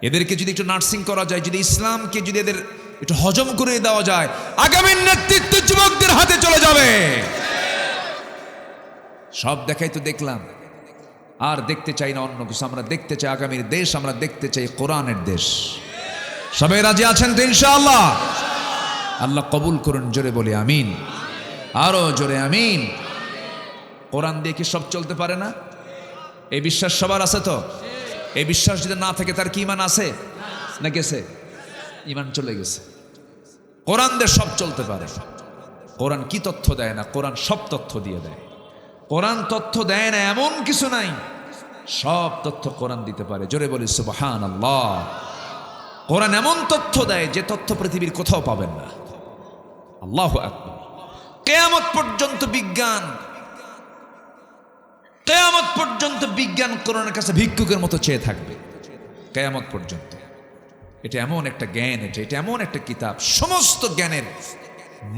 এদেরকে যদি একটু নার্সিং করা যায়, যদি ইসলামকে যদি এদের একটু হজম করে দেওয়া যায়, আগামী নেতৃত্ব যুবকদের হাতে চলে যাবে। সব দেখাই তো দেখলাম, আর দেখতে চাই না অন্য কিছু। আমরা দেখতে চাই আগামীর দেশ, আমরা দেখতে চাই কোরআনের দেশ। সবাই রাজি আছেন তো ইনশাআল্লাহ? আল্লাহ কবুল করুন। জোরে বলি আমিন, আরো জোরে আমিন। কোরআন দিয়ে কি সব চলতে পারে না? এই বিশ্বাস সবার আছে তো? এই বিশ্বাস যদি না থাকে তার কি ইমান আছে না গেছে? ইমান চলে গেছে। কোরআন দিয়ে সব চলতে পারে। কোরআন কি তথ্য দেয় না? কোরআন সব তথ্য দিয়ে দেয়। কোরআন তথ্য দেয় না এমন কিছু নাই, সব তথ্য কোরআন দিতে পারে। জোরে বলি সুবহানাল্লাহ। কোরআন এমন তথ্য দেয় যে তথ্য পৃথিবীর কোথাও পাবেন না। আল্লাহু আকবার। কিয়ামত পর্যন্ত বিজ্ঞান, কিয়ামত পর্যন্ত বিজ্ঞান কোরআনের কাছে ভিক্ষুকের মতো চেয়ে থাকবে, কিয়ামত পর্যন্ত। এটা এমন একটা জ্ঞান, এটা এমন একটা কিতাব, সমস্ত জ্ঞানের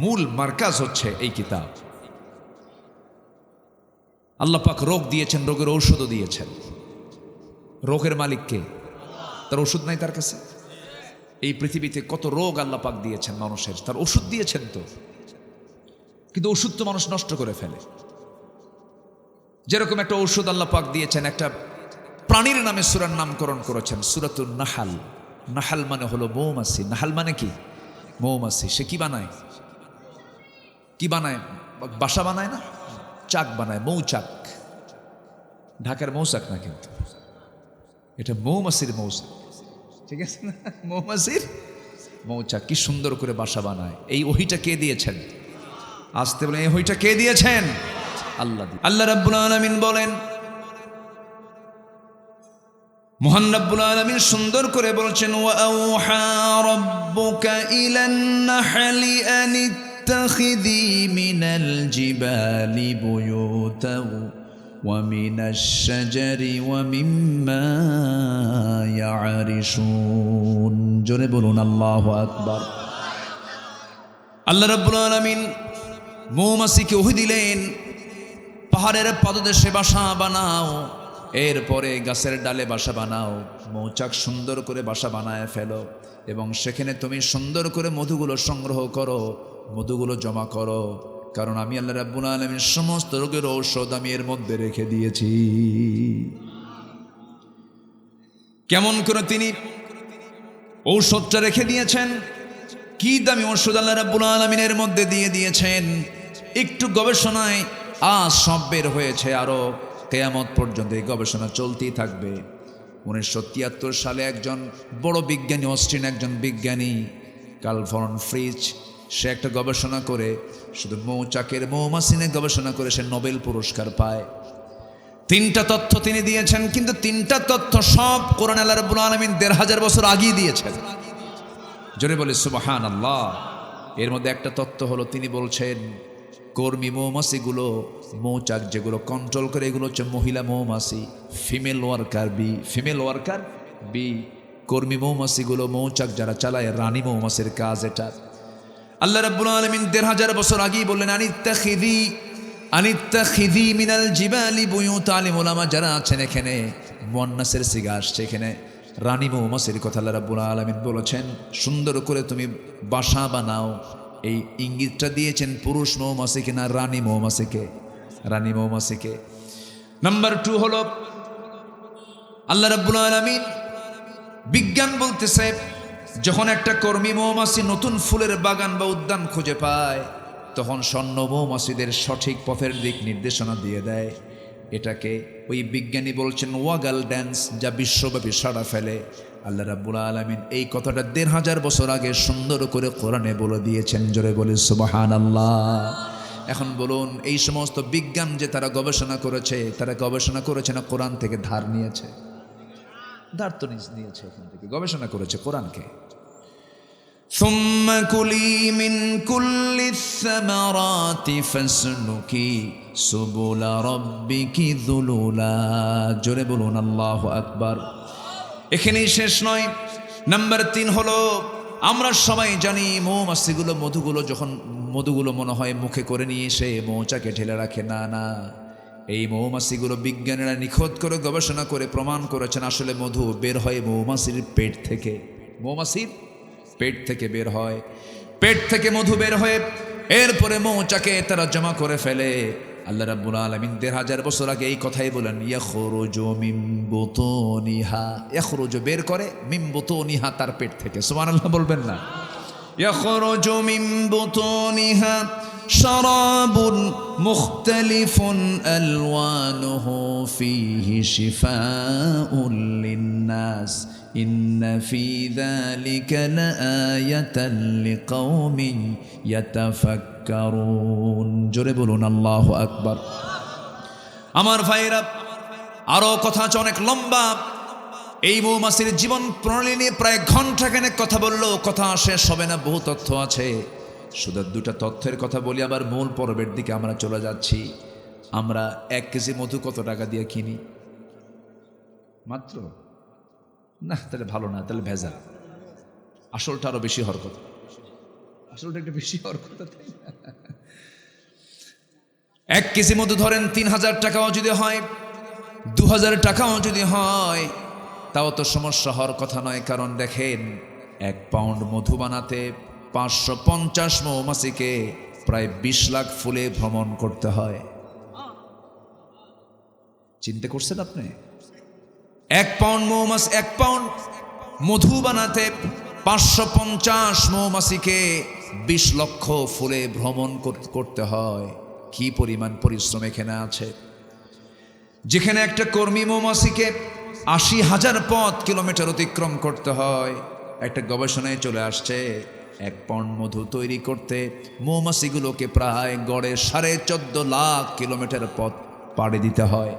মূল মার্কাজ হচ্ছে এই কিতাব। আল্লাহ পাক রোগ দিয়েছেন, রোগের ঔষধও দিয়েছেন। রোগের মালিককে, তার ওষুধ নাই তার কাছে? এই পৃথিবীতে কত রোগ আল্লাহ পাক দিয়েছেন মানুষের, তার ওষুধ দিয়েছেন তো, কিন্তু ওষুধ তো মানুষ নষ্ট করে ফেলে। যেরকম একটা ঔষধ আল্লাহ পাক দিয়েছেন, একটা প্রাণীর নামে সূরার নামকরণ করেছেন, সূরাতুন নাহাল। নাহাল মানে হলো মৌমাছি। নাহাল মানে কি? মৌমাছি। সে কি বানায়? কি বানায়? বাসা বানায় না, চাক বানায়, মৌচাক। ঢাকার মৌচাক না, কিন্তু এটা মৌমাছির মৌচাক, ঠিক আছে না? মৌমাছির মৌচাক। কি সুন্দর করে বাসা বানায়। এই ওহিটা কে দিয়েছেন? আসতে বলেন, এই ওহিটা কে দিয়েছেন? আল্লাহ। আল্লাহ রাব্বুল আলামিন বলেন, মহান রাব্বুল আলামিন সুন্দর করে বলছেন, ওয়া আওহা রাব্বুকা ইলান নাহলি আন ইত্তাখিযি মিনাল জিবালি বুয়ুতাও ওয়া মিনাশ শাজারি ওয়া মিম্মা ইয়ারিশুন। জোরে বলুন আল্লাহু আকবার। আল্লাহ রাব্বুল আলামিন মৌমাছিকে ওহী দিলেন, পাহাড়ের পাদদেশে বাসা বানাও, এরপরে গাছের ডালে বাসা বানাও, মৌচাক সুন্দর করে বাসা বানায় ফেলো, এবং সেখানে তুমি সুন্দর করে মধুগুলো সংগ্রহ করো, মধুগুলো জমা করো, কারণ আমি আল্লাহ রাব্বুল আলামিন সমস্ত রোগের ঔষধ আমি এর মধ্যে রেখে দিয়েছি। কেমন করে তিনি ঔষধটা রেখে দিয়েছেন? কি দামি ঔষধ আল্লাহ রাব্বুল আলামিন এর মধ্যে দিয়ে দিয়েছেন। একটু গবেষণায় আজ সব বের হয়েছে, আরো কিয়ামত পর্যন্ত এই গবেষণা চলতেই থাকবে। 1973 সালে একজন বড় বিজ্ঞানী, অস্ট্রিয়ান একজন বিজ্ঞানী কার্ল ভন ফ্রিচ, সে একটা গবেষণা করে শুধু মৌচাকের, মৌমাছি নিয়ে গবেষণা করে সে নোবেল পুরস্কার পায়। 3টা তথ্য তিনি দিয়েছেন, কিন্তু 3টা তথ্য সব কোরআন আল্লাহ রাব্বুল আলামিন 1500 বছর আগেই দিয়েছেন। জোরে বলি সুবহানাল্লাহ। এর মধ্যে একটা তথ্য হলো, তিনি বলছেন কর্মী মৌমাছিগুলো, মৌচাক যেগুলো কন্ট্রোল করে, এগুলো হচ্ছে মহিলা মৌমাছি, female worker bee. Female worker bee. কর্মী মৌমাছিগুলো, মৌচাক যারা চালায়, রানী মৌমাছির কাজ এটা। আল্লাহ রাব্বুল আলামিন 1500 বছর আগেই বললেন, আনিত্তাখিযি মিনাল জিবালি বুয়ুতা। আলিম উলামা যারা আছেন এখানে, মুয়ান্নাসের সিগা আসছে এখানে, রানী মৌমাছির কথা আল্লাহ রাব্বুল আলামিন বলেছেন, সুন্দর করে তুমি বাসা বানাও। এই ইঙ্গিতটা দিয়েছেন পুরুষ মৌমাছিকে না রানী মৌমাছিকে? রানী মৌমাছিকে। নাম্বার 2 হলো, আল্লাহ রাব্বুল আলামিন বিজ্ঞান বলতেছে যখন একটা কর্মী মৌমাছি নতুন ফুলের বাগান বা উদ্যান খুঁজে পায়, তখন স্বর্ণ মৌমাছিদের সঠিক পথের দিক নির্দেশনা দিয়ে দেয়। এটাকে ওই বিজ্ঞানী বলছেন ওয়াগাল ড্যান্স, যা বিশ্বব্যাপী সাড়া ফেলে। আল্লাহ রাব্বুল আলামিন এই কথাটা ১৫০০ বছর আগে সুন্দর করে কোরআনে বলে দিয়েছেন। জোরে বলে সুবহানাল্লাহ। এখন বলুন, এই সমস্ত বিজ্ঞান যে তারা গবেষণা করেছে, তারা গবেষণা করেছে না কোরআন থেকে ধার নিয়েছে? ধার তো নিয়েছে, ওখান থেকে গবেষণা করেছে কোরআনকে। ثم كلي من كل الثمرات فاسلكي سبل ربك ذللا। জোরে বলুন আল্লাহু আকবার। এখানেই শেষ নয়। নাম্বার ৩ হলো, আমরা সবাই জানি মৌমাছিগুলো মধুগুলো মনে হয় মুখে করে নিয়ে এসে মৌচাকে ঢেলে রাখে। না না, এই মৌমাছিগুলো বিজ্ঞানীরা নিখুঁত করে গবেষণা করে প্রমাণ করেছেন আসলে মধু বের হয় মৌমাছির পেট থেকে। মৌমাছির পেট থেকে বের হয়, পেট থেকে মধু বের হয়ে এরপরে মৌচাকে তারা জমা করে ফেলে। আল্লাহ রাব্বুল আলামিন ১৫০০ বছর আগে এই কথাই বলেন, ইয়াখরুজু মিন বুতুনিহা। ইয়াখরুজু বের করে, মিন বুতুনিহা তার পেট থেকে। সুবহানাল্লাহ বলবেন না? ইয়াখরুজু মিন বুতুনিহা শারাবুন মুখতালিফুন আলওয়ানুহু ফীহি শিফাউন লিন্নাস ইন্না ফী যালিকা লাআয়াতান লিকাওমিন ইয়াতাফাক্কারুন। জোরে বলুন আল্লাহু আকবার। আমার ভাইরা, আরো কথা আছে অনেক লম্বা। এই মৌমাছির জীবন প্রণালী নিয়ে প্রায় ঘন্টাখানেক কথা বললো, কথা শেষ হবে না, বহু তথ্য আছে। শুধু 2টা তথ্যের কথা বলি, আবার মূল পর্বের দিকে আমরা চলে যাচ্ছি। আমরা 1 কেজি মধু কত টাকা দিয়ে কিনি? মাত্র না, তাহলে ভালো না, তাহলে ভেজাল। আসলটা আরো বেশি হওয়ার কথা, আসলটা একটু বেশি হওয়ার কথা, তাই না? 1 কেজি মধু ধরেন ৩০০০ টাকাও যদি হয়, ২০০০ টাকাও যদি হয়, তাও তো সমস্যা হওয়ার কথা নয়। কারণ দেখেন, 1 পাউন্ড মধু বানাতে 550 মৌমাছিকে প্রায় 20 লাখ ফুলে ভ্রমণ করতে হয়। চিন্তা করছেন আপনি? 1 পাউন্ড মধু বানাতে 550 মৌমাছিকে 20 লক্ষ ফুলে ভ্রমণ করতে হয়। কি পরিমাণ পরিশ্রম এখানে আছে! যেখানে একটা কর্মী মৌমাছিকে ৮০,০০০ কিলোমিটার অতিক্রম করতে হয়, একটা গবেষণায় চলে আসছে 1 পাউন্ড মধু তৈরি করতে মৌমাছিগুলোকে প্রায় গড়ে 14.5 লাখ কিলোমিটার পথ পাড়ি দিতে হয়,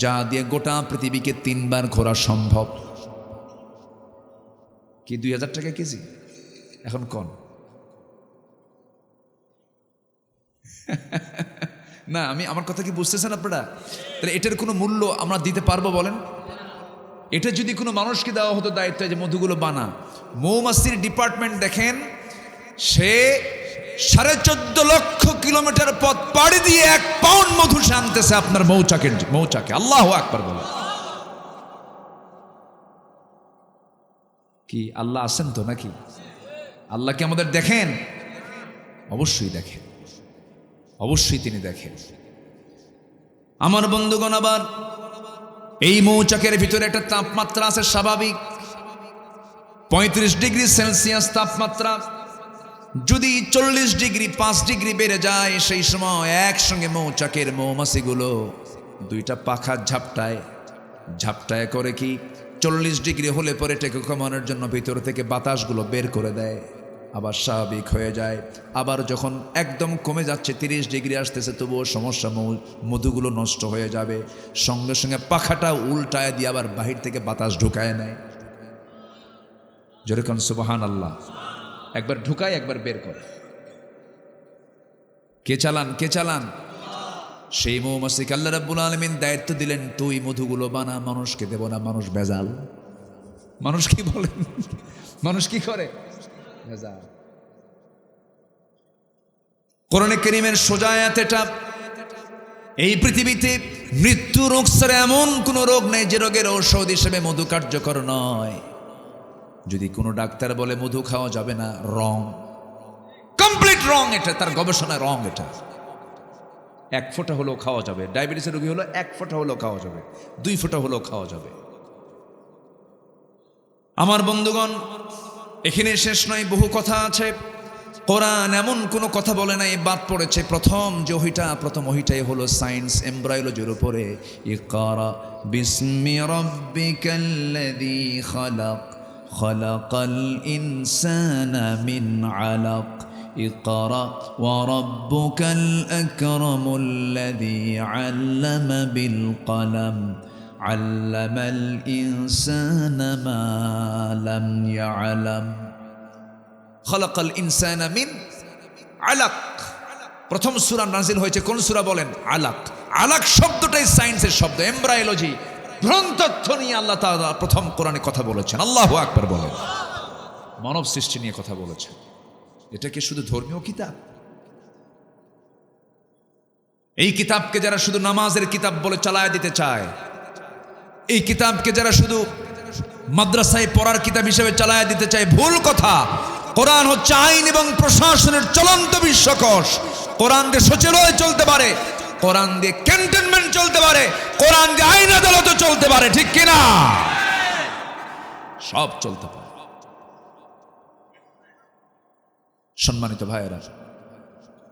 যা দিয়ে গোটা পৃথিবীকে 3 বার ঘোরা সম্ভব। কি ২০০০ টাকা কেজি? এখন কোন না, আমার কথা কি বুঝতেছেন আপনারা? তাহলে এটার কোনো মূল্য আমরা দিতে পারবো বলেন? এটা যদি কোনো মানুষকে দেওয়া হতো দায়িত্ব যে মধুগুলো বানা, মৌমাছির ডিপার্টমেন্ট দেখেন, সে 14.5 লক্ষ কিলোমিটার পথ পাড়ি দিয়ে 1 পাউন্ড মধু আনতেছে আপনার মৌচাকে। আল্লাহু আকবার বলে। কি আল্লাহ আছেন তো নাকি? আল্লাহ কি আমাদের দেখেন? অবশ্যই দেখেন, অবশ্যই তিনি দেখেন। আমার বন্ধুগণ, আবার এই মৌচাকের ভিতরে একটা তাপমাত্রা আছে স্বাভাবিক 35 ডিগ্রি সেলসিয়াস তাপমাত্রা। যদি 40 ডিগ্রি 5 ডিগ্রি বেড়ে যায়, সেই সময় একসঙ্গে মৌচাকের মৌমাছিগুলো 2টা পাখা ঝাপটায় করে কি 40 ডিগ্রি হলে পরে টেকে কমানোর জন্য ভিতর থেকে বাতাসগুলো বের করে দেয়, আবার স্বাভাবিক হয়ে যায়। আবার যখন একদম কমে যাচ্ছে, 30 ডিগ্রি আসতেছে, তবুও সমস্যা, মধুগুলো নষ্ট হয়ে যাবে, সঙ্গে সঙ্গে পাখাটা উল্টায় দিয়ে আবার বাহির থেকে বাতাস ঢুকায় নেয়। যেরকম সুবহানাল্লাহ, একবার ঢুকায় একবার বের করে। কে চালান? সেই মৌমাছিকে আল্লাহ রাব্বুল আলামিন দায়িত্ব দিলেন, তুই মধুগুলো বানা, মানুষকে দেব না, মানুষ ভেজাল। মানুষ কি বলেন? মানুষ কি করে? ভেজাল। কোরআনে কারীমের সোজা আয়াত এটা। এই পৃথিবীতে মৃত্যু রোগ ছাড়া এমন কোন রোগ নেই যে রোগের ঔষধ হিসেবে মধু কার্যকর নয়। যদি কোনো ডাক্তার বলে মধু খাওয়া যাবে না, রং, কমপ্লিট রং। এটা তার গবেষণায় রং। এটা 1 ফোঁটা হলেও খাওয়া যাবে। ডায়াবেটিসের রোগী হলো 1 ফোঁটা হলেও খাওয়া যাবে, 2 ফোঁটা হলেও খাওয়া যাবে। আমার বন্ধুগণ, এখানে শেষ নয়, বহু কথা আছে। কোরআন এমন কোনো কথা বলে নাই বাদ পড়েছে। প্রথম ওহিটাই হলো সায়েন্স, এমব্রায়োলজির উপরে। ইকরা বিসমি রাব্বিকাল্লাযী খালাক খালাকাল ইনসানা মিন আলাক ইকরা ওয়া রাব্বুকাল আকরামুল্লাযী আল্লামা বিল কলম আল্লামাল ইনসানা মা লাম ইয়ালাম। খলাকাল ইনসানা মিন আলাক। প্রথম সূরা নাজিল হয়েছে কোন সূরা বলেন? আলাক। আলাক শব্দটাই সায়েন্সের শব্দ, এমব্রায়োলজি, ভ্রূণতত্ত্ব নিয়ে আল্লাহ তাআলা প্রথম কোরআনে কথা বলেছেন। আল্লাহু আকবার বলেন। মানব সৃষ্টি নিয়ে কথা বলেছেন। এটা কি শুধু ধর্মীয় কিতাব? এই কিতাবকে যারা শুধু নামাজের কিতাব বলে চালায় দিতে চায়, এই কিতাবকে যারা শুধু মাদ্রাসায় পড়ার কিতাব হিসেবে চালায় দিতে চায়, ভুল কথা। কোরআন হচ্ছে আইন এবং প্রশাসনের চলন্ত বিশ্বকোষ। কোরআন দিয়ে সচিবালয় চলতে পারে, কোরআন দিয়ে ক্যান্টনমেন্ট চলতে পারে, কোরআন দিয়ে আইন আদালত চলতে পারে, ঠিক কিনা? সব চলতে পারে। সম্মানিত ভাইয়েরা,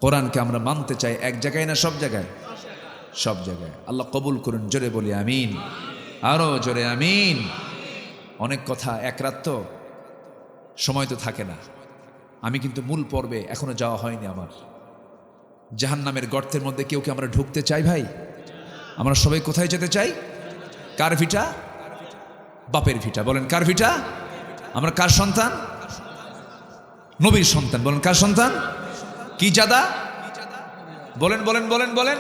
কোরআনকে আমরা মানতে চাই এক জায়গায় না সব জায়গায়? সব জায়গায়। আল্লাহ কবুল করুন। জোরে বলি আমিন, আরো জোরে আমিন। অনেক কথা, এক রাত তো সময় তো থাকে না। আমি কিন্তু মূল পর্বে এখনো যাওয়া হয়নি আমার। জাহান্নামের গর্তের মধ্যে কেউ কি আমরা ঢুকতে চাই ভাই? আমরা সবাই কোথায় যেতে চাই? কার ভিটা? বাপের ভিটা। বলেন কার ভিটা? আমরা কার সন্তান? নবীর সন্তান। বলেন কার সন্তান? কি জাদা? বলেন বলেন বলেন বলেন।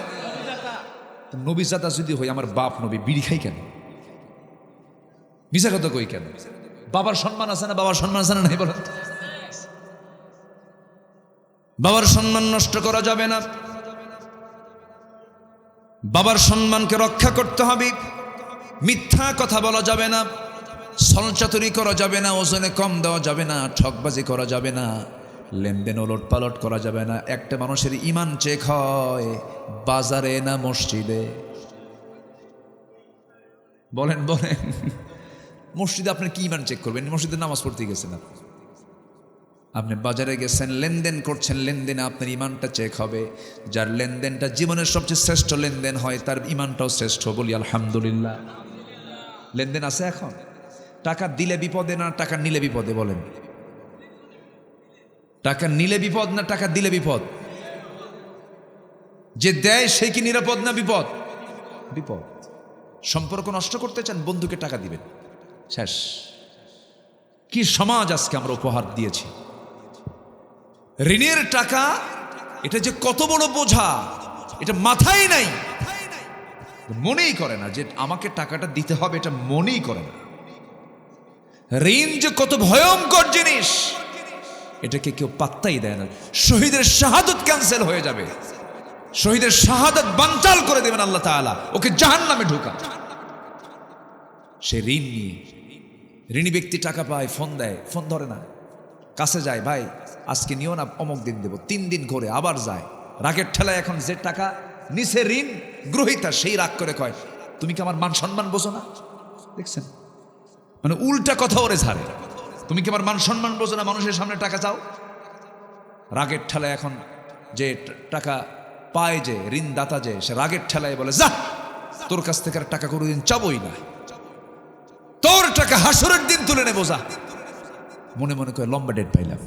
নবী জাদা যদি হই, আমার বাপ নবী, বিড়ি খাই কেন? মিশা কথা কই কেন? বাবার সম্মান আছে না? বাবার সম্মান আছে না নাই? বলেন। বাবার সম্মান নষ্ট করা যাবে না। বাবার সম্মানকে রক্ষা করতে হবে। মিথ্যা কথা বলা যাবে না, ছলচাতুরি করা যাবে না, ওজনে কম দেওয়া যাবে না, ঠকবাজি করা যাবে না, লেনদেন ওলট পালট করা যাবে না। একটা মানুষের ঈমান চেক হয় বাজারে না মসজিদে? বলেন বলেন। মসজিদে আপনি কি ঈমান চেক করবেন? মসজিদে নামাজ পড়তে গেছেন আপনি, বাজারে গেছেন, লেনদেন করছেন, লেনদেনে আপনার ঈমানটা চেক হবে। যার লেনদেনটা জীবনের সবচেয়ে শ্রেষ্ঠ লেনদেন হয়, তার ঈমানটাও শ্রেষ্ঠ। বলি আলহামদুলিল্লাহ। লেনদেন আছে এখন? টাকা দিলে বিপদে না টাকা নিলে বিপদে? বলেন। টাকা নিলে বিপদ না টাকা দিলে বিপদ? যে দেয় সে কি নিরাপদ না বিপদ? বিপদ। সম্পর্ক নষ্ট করতে চান, বন্ধুকে টাকা দিবেন, শেষ। কি সমাজ আজকে আমরা উপহার দিয়েছি। ঋণের টাকা, এটা যে কত বড় বোঝা, এটা মাথায় নাই, মনেই করে না যে আমাকে টাকাটা দিতে হবে, এটা মনেই করে না। ঋণ যে কত ভয়ঙ্কর জিনিস, এটাকে কেউ পাত্তাই দেয় না। শহীদের শাহাদত ক্যান্সেল হয়ে যাবে, শহীদের শাহাদত বানচাল করে দেবেন আল্লাহ তাআলা, ওকে জাহান্নামে ঢোকা। সে ঋণ নিয়ে, ঋণী ব্যক্তি টাকা পায়, ফোন দেয়, ফোন ধরে না, কাছে যায়, ভাই আজকে নিও না, অমুক দিন দেব। 3 দিন ঘরে আবার যায়। রাগের ঠেলায় এখন যে টাকা নিছে ঋণ গ্রহীতা, সেই রাগ করে কয়, তুমি কি আমার মান সম্মান বোঝো না? দেখছেন, মানে উল্টা কথা ওরে ঝাড়ে। তুমি কি আমার মান সম্মান বোঝো না? মানুষের সামনে টাকা চাও। রাগের ঠেলায় এখন যে টাকা পায়, যে ঋণদাতা, যে সে রাগের ঠেলায় বলে, যা তোর কাছ থেকে আর টাকা কোনোদিন চাবই না, তোর টাকা হাসরের দিন তুলে নেবো, যা। মনে মনে করে লম্বা ডেট পাইলাম।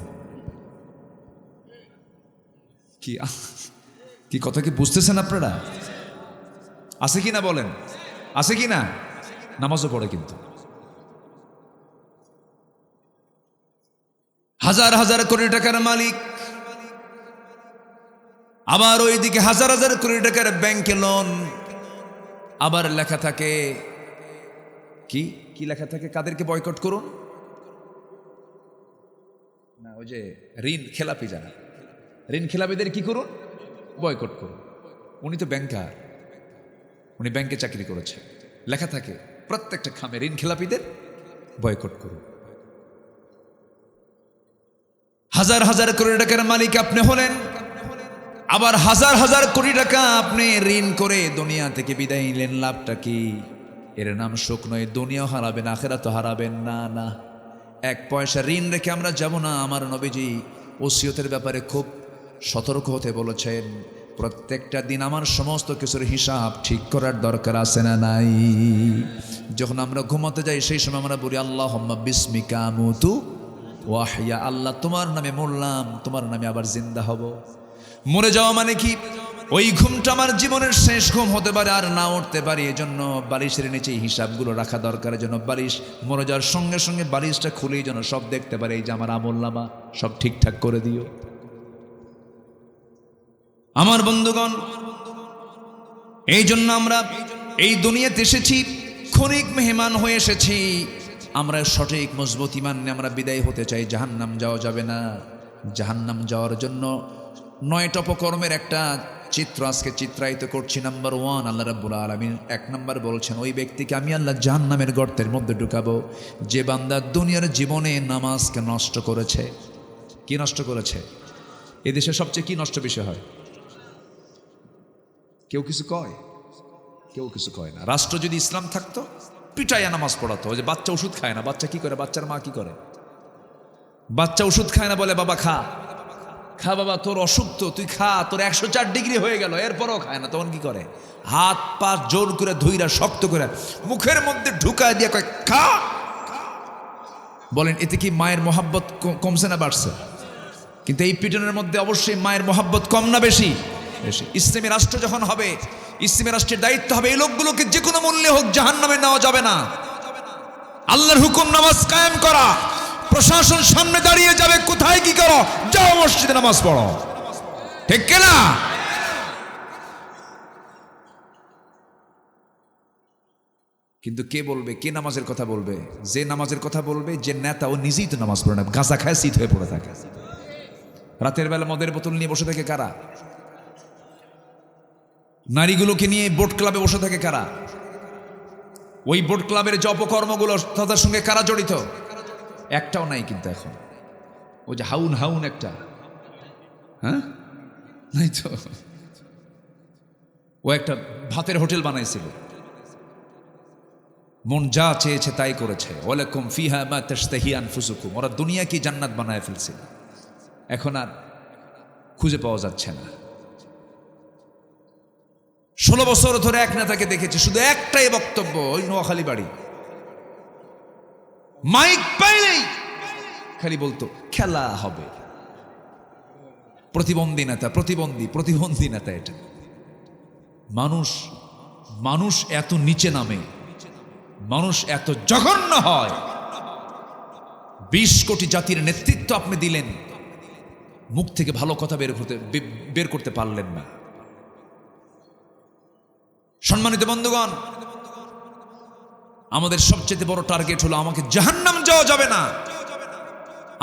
কি কথা কি বুঝতেছেন আপনারা? আছে কি না বলেন? আছে কি না? নামাজও পড়ে কিন্তু। হাজার হাজার কোটি টাকার মালিক, আবার ওইদিকে হাজার হাজার কোটি টাকার ব্যাংকে লোন। আবার লেখা থাকে কি কি লেখা থাকে? কাদেরকে বয়কট করুন? না, ওই যে ঋণ খেলাপি, যারা ঋণ খেলাপিদের কি করুন? বয়কট করুন। উনি তো ব্যাংকার, উনি ব্যাংকে চাকরি করেছে, লেখা থাকে প্রত্যেকটা খামে ঋণ খেলাপিদের বয়কট করুন। হাজার হাজার কোটি টাকার মালিক আপনি হলেন, আবার হাজার হাজার কোটি টাকা আপনি ঋণ করে দুনিয়া থেকে বিদায় নিলেন, লাভটা কি? এর নাম সুখ নয়। দুনিয়াও হারাবেন, আখিরাতও হারাবেন। না না, এক পয়সা ঋণ রেখে আমরা যাব না। আমার নবীজি ওসিয়তের ব্যাপারে খুব সতর্ক হতে বলেছেন। প্রত্যেকটা দিন আমার সমস্ত কিছুর হিসাব ঠিক করার দরকার আছে না নাই? যখন আমরা ঘুমাতে যাই সেই সময় আমরা বলি আল্লাহুম্মা বিসমিকা আমুতু ওয়া আহইয়া, আল্লাহ তোমার নামে মরলাম, তোমার নামে আবার জিন্দা হব। মরে যাওয়া মানে কি? ওই ঘুমটা আমার জীবনের শেষ ঘুম হতে পারে, আর না উঠতে পারি। এজন্য বালিশের নিচে হিসাবগুলো রাখা দরকার। যেন বালিশ মরে যাওয়ার সঙ্গে সঙ্গে বালিশটা খুলেই যেন সব দেখতে পারে, এই যে আমার আমলনামা সব ঠিকঠাক করে দিও। আমার বন্ধুগণ, এই জন্য আমরা এই দুনিয়াতে এসেছি, ক্ষণিক মেহমান হয়ে এসেছি। আমরা সঠিক মজবুত ঈমান নিয়ে আমরা বিদায় হতে চাই। জাহান্নাম যাওয়া যাবে না। জাহান্নাম যাওয়ার জন্য 9টা অপকর্মের একটা চিত্র আজকে চিত্রায়িত করছি। নাম্বার 1, আল্লাহ রাব্বুল আলামিন 1 নম্বর বলছেন, ওই ব্যক্তিকে আমি আল্লাহ জাহান্নামের গর্তের মধ্যে ঢুকাবো যে বান্দা দুনিয়ার জীবনে নামাজকে নষ্ট করেছে। কি নষ্ট করেছে? এদেশে সবচেয়ে কি নষ্ট বিষয় হয়? কেউ কিছু কয়? কেউ কিছু কয় না। রাষ্ট্র যদি ইসলাম থাকতো পিটাইয়া নামাজ পড়াতো। ওই যে বাচ্চা ওষুধ খায় না, বাচ্চা কি করে? বাচ্চার মা কি করে? বাচ্চা ওষুধ খায় না, বলে বাবা খা, খা বাবা, তোর অসুখ তো, তুই খা, তোর 104 ডিগ্রি হয়ে গেল, এরপরও খায় না। তখন কি করে? হাত পা জোর করে ধইরা শক্ত করে মুখের মধ্যে ঢুকায় দিয়ে কয় খা। বলেন এতে কি মায়ের মহাব্বত কমছে না বাড়ছে? কিন্তু এই পিটনের মধ্যে অবশ্যই মায়ের মহাব্বত কম না বেশি? বেশি। ইসলামী রাষ্ট্র যখন হবে, ইসলামী রাষ্ট্রের দায়িত্ব হবে এই লোকগুলোকে যে কোনো মূল্যে হোক জাহান্নামে নেওয়া যাবে না। আল্লাহর হুকুম নামাজ কায়েম করা। প্রশাসন সামনে দাঁড়িয়ে যাবে, কোথায় কি করো? যাও মসজিদে নামাজ পড়ো। ঠিক কিনা? কিন্তু কে বলবে? কে নামাজের কথা বলবে? যে নামাজের কথা বলবে যে নেতা, ও নিজেই তো নামাজ পড়ে না, গাঁজা খায় শীত হয়ে পড়ে থাকে। রাতের বেলা মদের বোতল নিয়ে বসে থাকে কারা? নারীগুলোকে নিয়ে বোট ক্লাবে বসে থাকে কারা? ওই বোট ক্লাবের যে অপকর্মগুলো তাদের সঙ্গে কারা জড়িত? একটাও নাই কিন্তু এখন। ওই যে হাউন হাউন একটা, হ্যাঁ নাই তো। ও একটা ভাতের হোটেল বানাইছিল, মন যা চেয়েছে তাই করেছে। ওয়ালাকুম ফিহা মা তাশতাহি আনফুসুকুম। ওরা দুনিয়া কি জান্নাত বানায় ফেলছিল, এখন আর খুঁজে পাওয়া যাচ্ছে না। 16 বছর ধরে এক নেতাকে দেখেছি, শুধু একটাই বক্তব্য, ওই নোয়াখালী বাড়ি, মাইক পাইলেই খালি বলতো খেলা হবে। প্রতিবন্ধী নেতা, প্রতিবন্ধী নেতা। এটা মানুষ মানুষ এত নিচে নামে, মানুষ এত জঘন্য হয়। 20 কোটি জাতির নেতৃত্ব আপনি দিলেন, মুখ থেকে ভালো কথা বের করতে পারলেন না। সম্মানিত বন্ধুগণ, আমাদের সবচেয়ে বড় টার্গেট হলো আমাকে জাহান্নাম যাওয়া যাবে না।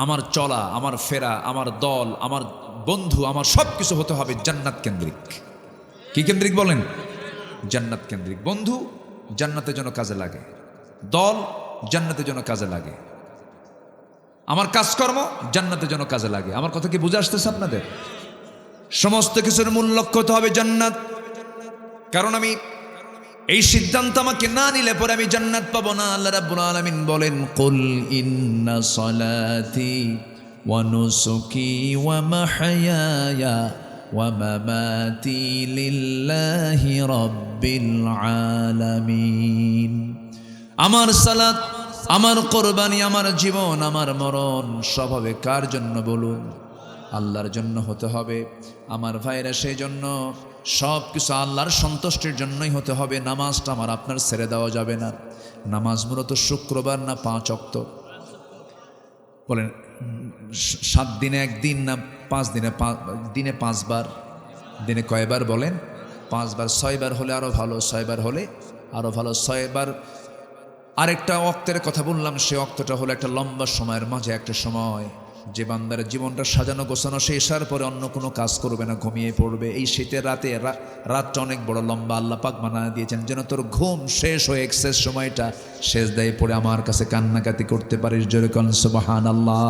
আমার চলা, আমার ফেরা, আমার দল, আমার বন্ধু, আমার সবকিছু হতে হবে জান্নাত কেন্দ্রিক। কি কেন্দ্রিক বলেন? জান্নাত কেন্দ্রিক। বন্ধু জান্নাতের জন্য কাজে লাগে, দল জান্নাতের জন্য কাজে লাগে, আমার কাজকর্ম জান্নাতের জন্য কাজে লাগে। আমার কথা কি বুঝে আসতেছে আপনাদের? সমস্ত কিছুর মূল লক্ষ্য হতে হবে জান্নাত। কারণ আমি এই সিদ্ধান্ত আমাকে না নিলে পরে আমি জান্নাত পাবো না। আল্লাহ রাব্বুল আলামিন বলেন, কুল ইন্না সলাতি ওয়া নুসুকি ওয়া মাহইয়ায়া ওয়া মামাতি লিল্লাহি রাব্বিল আলামিন। আমার সালাত, আমার কোরবানি, আমার জীবন, আমার মরণ সব হবে কার জন্য বলুন? আল্লাহর জন্য হতে হবে। আমার ভাইরা, সেই জন্য সব কিছু আল্লাহর সন্তুষ্টির জন্যই হতে হবে। নামাজটা আমার আপনার ছেড়ে দেওয়া যাবে না। নামাজ মূলত শুক্রবার না 5 ওয়াক্ত? বলেন 7 দিনে 1 দিন না 5 দিনে? দিনে 5 বার। দিনে কয়বার বলেন? 5 বার। 6 বার হলে আরো ভালো, 6 বার হলে আরো ভালো। 6 বার। আরেকটা ওয়াক্তের কথা বললাম, সে ওয়াক্তটা হলো একটা লম্বা সময়ের মাঝে একটা সময়, যে বান্দার জীবনটা সাজানো গোছানো শেষ হওয়ার পরে অন্য কোনো কাজ করবে না, ঘুমিয়ে পড়বে। এই শীতের রাতে, রাতটা অনেক বড় লম্বা, আল্লাহ পাক বানিয়ে দিয়েছেন যেন তোর ঘুম শেষ হয়ে এক্সেস সময়টা সেজদায় পড়ে আমার কাছে কান্নাকাটি করতে পারিস। জোরে কোন সুবহানাল্লাহ।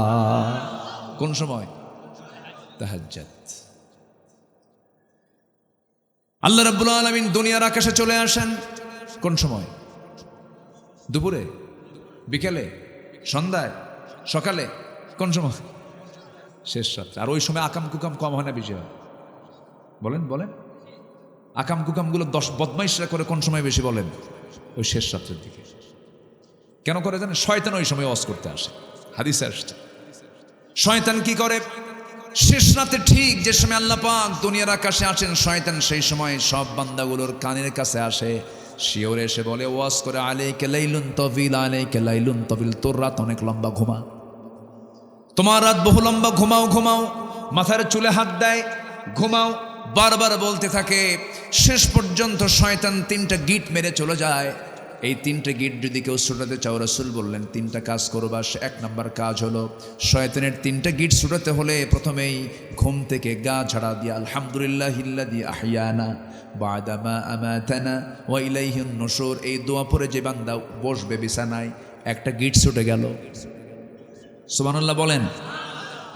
কোন সময়? তাহাজ্জুদ। আল্লাহ রাব্বুল আলামিন দুনিয়ার আকাশে চলে আসেন কোন সময়? দুপুরে, বিকেলে, সন্ধ্যায়? সকালে কোন সময়? শেষ রাত্রে। আর ওই সময় আকাম কুকাম কম হয় না বেশি হয়? বলেন বলেন। আকাম কুকামগুলো 10 বদমাইশরা করে কোন সময় বেশি বলেন? ওই শেষ রাত্রের দিকে। কেন করে জানেন? শয়তান ওই সময় ওয়াজ করতে আসে, হাদিসে আসছে। শয়তান কি করে? শেষ রাতে ঠিক যে সময় আল্লাহ পাক দুনিয়ার আকাশে আসেন, শয়তান সেই সময় সব বান্দাগুলোর কানের কাছে আসে, শিওরে এসে বলে, ওয়াজ করে, আলাইকা লাইলুন তাবিল, আলাইকা লাইলুন তাবিল, তোর রাত অনেক লম্বা, ঘুমা, তোমার রাত বহু লম্বা, ঘুমাও ঘুমাও। মাথার চুলে হাত দেয়, ঘুমাও, বারবার বলতে থাকে। শেষ পর্যন্ত শয়তান 3টা গিট মেরে চলে যায়। এই 3টে গিট যদি কেউ ছুটাতে চাও, রাসূল বললেন 3টা কাজ করবা। 1 নম্বর কাজ হলো, শয়তানের 3টা গিট ছুটাতে হলে প্রথমেই ঘুম থেকে গা ঝাড়া দিয়ে আলহামদুলিল্লাহিল্লাযী আহইয়ানা বা'দা মা আমাতানা ওয়া ইলাইহিন নুশুর, এই দোয়া পড়ে যে বান্দা বসবে বিছানায়, একটা গিট ছুটে গেল। সুবহানাল্লাহ বলেন।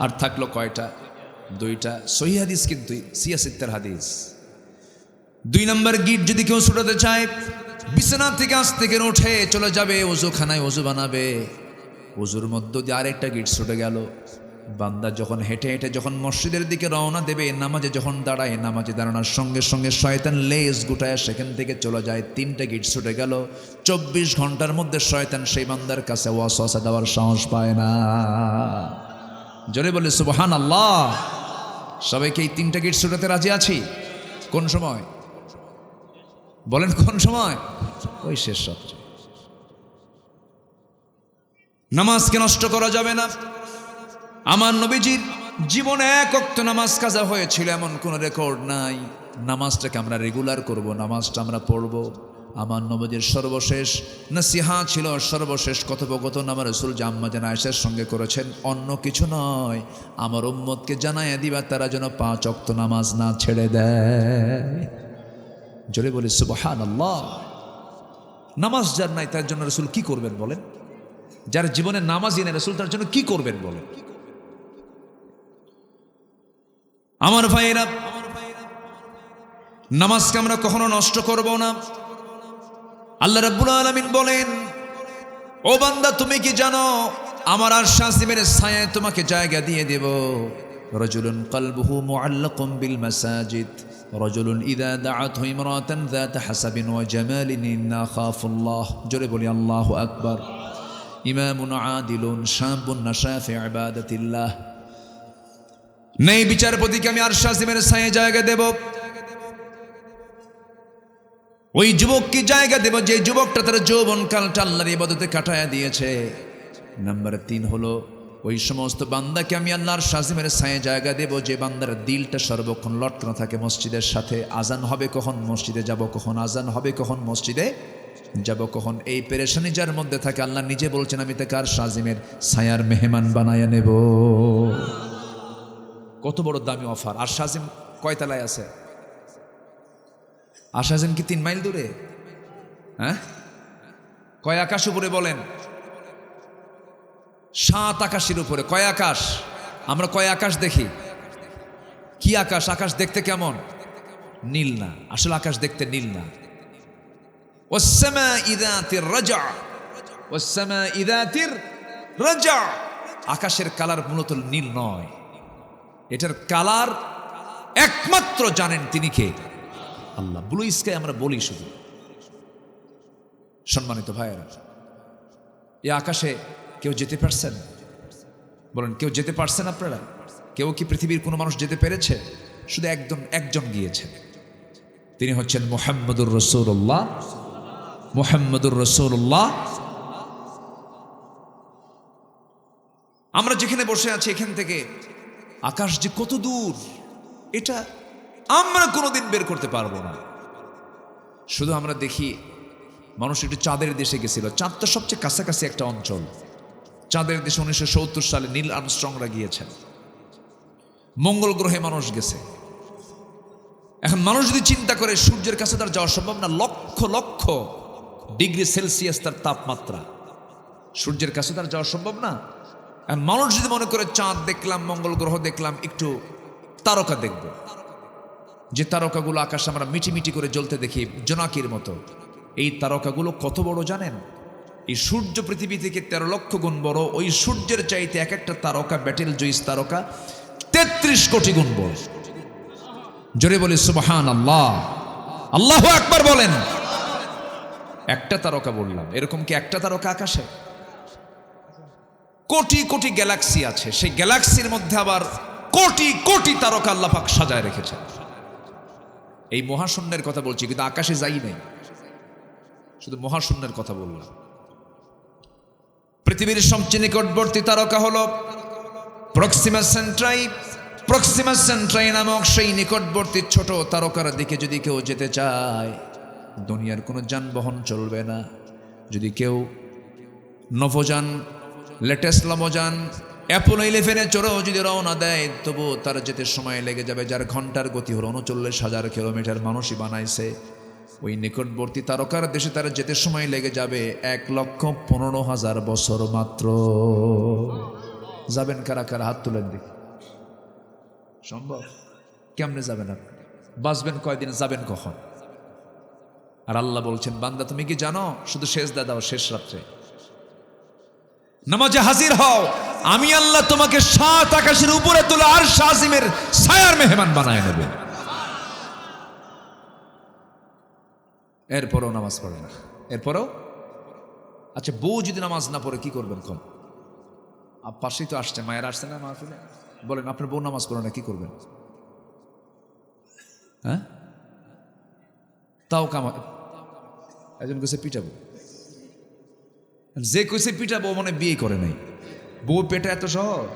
আর থাকলো কয়টা? 2টা। সহিহ হাদিস, কিন্তু সিয়াসিত্তের হাদিস। 2 নম্বর গিট যদি কেউ ছুটাতে চায়, বিছানা থেকে আজ থেকে উঠে চলে যাবে ওযুখানায়, ওযু বানাবে, ওযুর মধ্য দিয়ে আরেকটা গিট ছুটে গেল। বান্দা যখন হেঁটে হেঁটে যখন মসজিদের দিকে রওনা দেবে, নামাজে যখন দাঁড়ায়, নামাজে দাঁড়ানোর সঙ্গে সঙ্গে শয়তান লেজ গুটায় সেখান থেকে চলে যায়। 3টা গিট ছুটে গেল। 24 ঘন্টার মধ্যে শয়তান সেই বান্দার কাছে ওয়াসওয়াসা দেওয়ার সাহস পায় না। জোরে বলে সুবহানাল্লাহ। সবাইকে এই 3টা গিট ছুটাতে রাজি আছি? কোন সময় বলেন? কোন সময়? ওই শেষ রাত্রে। নামাজকে নষ্ট করা যাবে না। আমার নবীজির জীবনে 1 ওয়াক্ত নামাজ কাজা হয়েছিল এমন কোনো রেকর্ড নাই। নামাজটাকে আমরা রেগুলার করব, নামাজটা আমরা পড়ব। আমার নবীজির সর্বশেষ নসিহা ছিল, সর্বশেষ কথোপকথন আমার রাসূল আম্মা জান আয়েশার সঙ্গে করেছেন, অন্য কিছু নয়, আমার উম্মতকে জানাইয়া দিবা তারা যেন 5 ওয়াক্ত নামাজ না ছেড়ে দেয়। জোরে বলি সুবহানাল্লাহ। নামাজ যার নাই তার জন্য রাসূল কি করবেন বলেন? যার জীবনে নামাজই নেই, রাসূল তার জন্য কি করবেন বলেন? আমার ভাইয়েরা, নামাজকে আমরা কখনো নষ্ট করব না। আল্লাহ রাব্বুল আলামিন বলেন, ও বান্দা তুমি কি জানো আমার আরশ আসিমের ছায়ায় তোমাকে জায়গা দিয়ে দেব। রাজুলুন কলবুহু মুআল্লাকুম বিল মাসাজিদ, রাজুলুন ইযা দাআতহু ইমরাতান যাত হাসাবিন ওয়া জামালিন ইন্না খাফুল্লাহ। জোরে বলি আল্লাহু আকবার। ইমামুন আদিলুন শাবুন নাশা ফি ইবাদাতিল্লাহ। নেই বিচারপতিকে আমি আরশ আসিমের ছায়ায় জায়গা দেব। ওই যুবককে জায়গা দেব যে যুবকটা তার যৌবনকালটা আল্লাহর ইবাদতে কাটায়া দিয়েছে। নাম্বার 3 হলো, ওই সমস্ত বান্দাকে আমি আল্লাহর শাজিমের ছায়ে জায়গা দেব যে বান্দার দিলটা সর্বক্ষণ লটকানো থাকে মসজিদের সাথে। আজান হবে কখন, মসজিদে যাব কখন, আজান হবে কখন, মসজিদে যাব কখন, এই পেরেশানি যার মধ্যে থাকে, আল্লাহ নিজে বলছেন আমি তাকে আর শাজিমের ছায়ার মেহমান বানায়া নেব। কত বড় দামি অফার! আর শাজিম কয় তলায় আছে? আর শাজিম কি 3 মাইল দূরে? হ্যাঁ, কয় আকাশ উপরে বলেন? 7 আকাশের উপরে। কয় আকাশ? আমরা কয় আকাশ দেখি? কি আকাশ? আকাশ দেখতে কেমন? নীল না, আসলে আকাশ দেখতে নীল না। ওয়াস-সামা'i যাতির রাজা, ওয়াস-সামা'i যাতির রাজা। আকাশের কালার মূলত নীল নয়, এটার কালার একমাত্র জানেন তিনি কে? আল্লাহ। ব্লু স্কাই আমরা বলি শুধু। সম্মানিত ভাইয়েরা, এই আকাশে কেউ যেতে পারছেন? বলেন, কেউ যেতে পারছেন আপনারা? কেউ কি পৃথিবীর কোনো মানুষ যেতে পেরেছে? শুধু একজন গিয়েছেন, তিনি হচ্ছেন মুহাম্মদুর রাসূলুল্লাহ। মুহাম্মদুর রাসূলুল্লাহ। আমরা যেখানে বসে আছি এখান থেকে আকাশ যে কত দূর, এটা আমরা কোনোদিন বের করতে পারবো না। শুধু আমরা দেখি মানুষ একটু চাঁদের দেশে গেছিল। চাঁদ তো সবচেয়ে কাছাকাছি একটা অঞ্চল। চাঁদের দেশে 1970 সালে নীল আর্মস্ট্রংরা গিয়েছেন। মঙ্গল গ্রহে মানুষ গেছে। এখন মানুষ যদি চিন্তা করে সূর্যের কাছে তার যাওয়া সম্ভব না, লক্ষ লক্ষ ডিগ্রি সেলসিয়াস তার তাপমাত্রা, সূর্যের কাছে তার যাওয়া সম্ভব না। এখন মানুষ যদি মনে করে চাঁদ দেখলাম, মঙ্গল গ্রহ দেখলাম, একটু তারকা দেখব, যে তারকাগুলো আকাশে আমরা মিটি মিটি করে জ্বলতে দেখি জোনাকির মতো, এই তারকাগুলো কত বড় জানেন? এই সূর্য পৃথিবী থেকে 13 লক্ষ গুণ বড়, ওই সূর্যের চাইতে এক একটা তারকা, ব্যাটেল জয়িস তারকা 33 কোটি গুণ বড়। জোরে বলি সুবহানাল্লাহ, আল্লাহু আকবার বলেন। একটা তারকা বললাম, এরকম কি একটা তারকা আকাশে? কোটি কোটি গ্যালাক্সি আছে, সেই গ্যালাক্সির মধ্যে আবার কোটি কোটি তারকা আল্লাহ পাক সাজায় রেখেছেন। এই মহাশূন্যের কথা বলছি, কিন্তু আকাশে যাই নাই, শুধু মহাশূন্যের কথা বললাম। পৃথিবীর সবচেয়ে নিকটবর্তী তারকা হলো প্রক্সিমা সেন্ট্রাই। প্রক্সিমা সেন্ট্রাই নামক সেই নিকটবর্তী ছোট তারকার দিকে যদি কেউ যেতে চায়, দুনিয়ার কোনো যানবাহন চলবে না। যদি কেউ নভোযান, লেটেস্ট নভোযান অ্যাপোলো 11 চড়েও যদি রওনা দেয়, তবু তার যেতে সময় লেগে যাবে, যার ঘন্টার গতি হলো 39,000 কিলোমিটার মানুষই বানাইছে। ওই নিকটবর্তী তারকার দেশে তার যেতে সময় লেগে যাবে 1,15,000 বছর মাত্র। যাবেন কারা কারা? হাত তুলেন দেখি। সম্ভব? কেমনে যাবেন আপনি? বাঁচবেন কয়দিন, যাবেন কখন? আর আল্লাহ বলছেন, বান্দা তুমি কি জানো, শুধু সেজদা দাও শেষ রাত্রে, নামাজে হাজির হও, আমি আল্লাহ তোমাকে 7 আকাশের উপরে তুলে আরশ আজিমের ছায়ার মেহমান বানায় নেব। এরপরও নামাজ পড়ে না, এরপরও। আচ্ছা, বউ যদি নামাজ না পড়ে কি করবেন? কম পাশেই তো আসছে, মায়ের আসছে না মাহফিলে, বলেন আপনার বউ নামাজ পড়ে না, কি করবেন? হ্যাঁ, তাও কামা একজন কইছে পিটাবো, যে কইছে পিটাবো মানে বিয়ে করে নাই। বউ পেটা এত সহজ?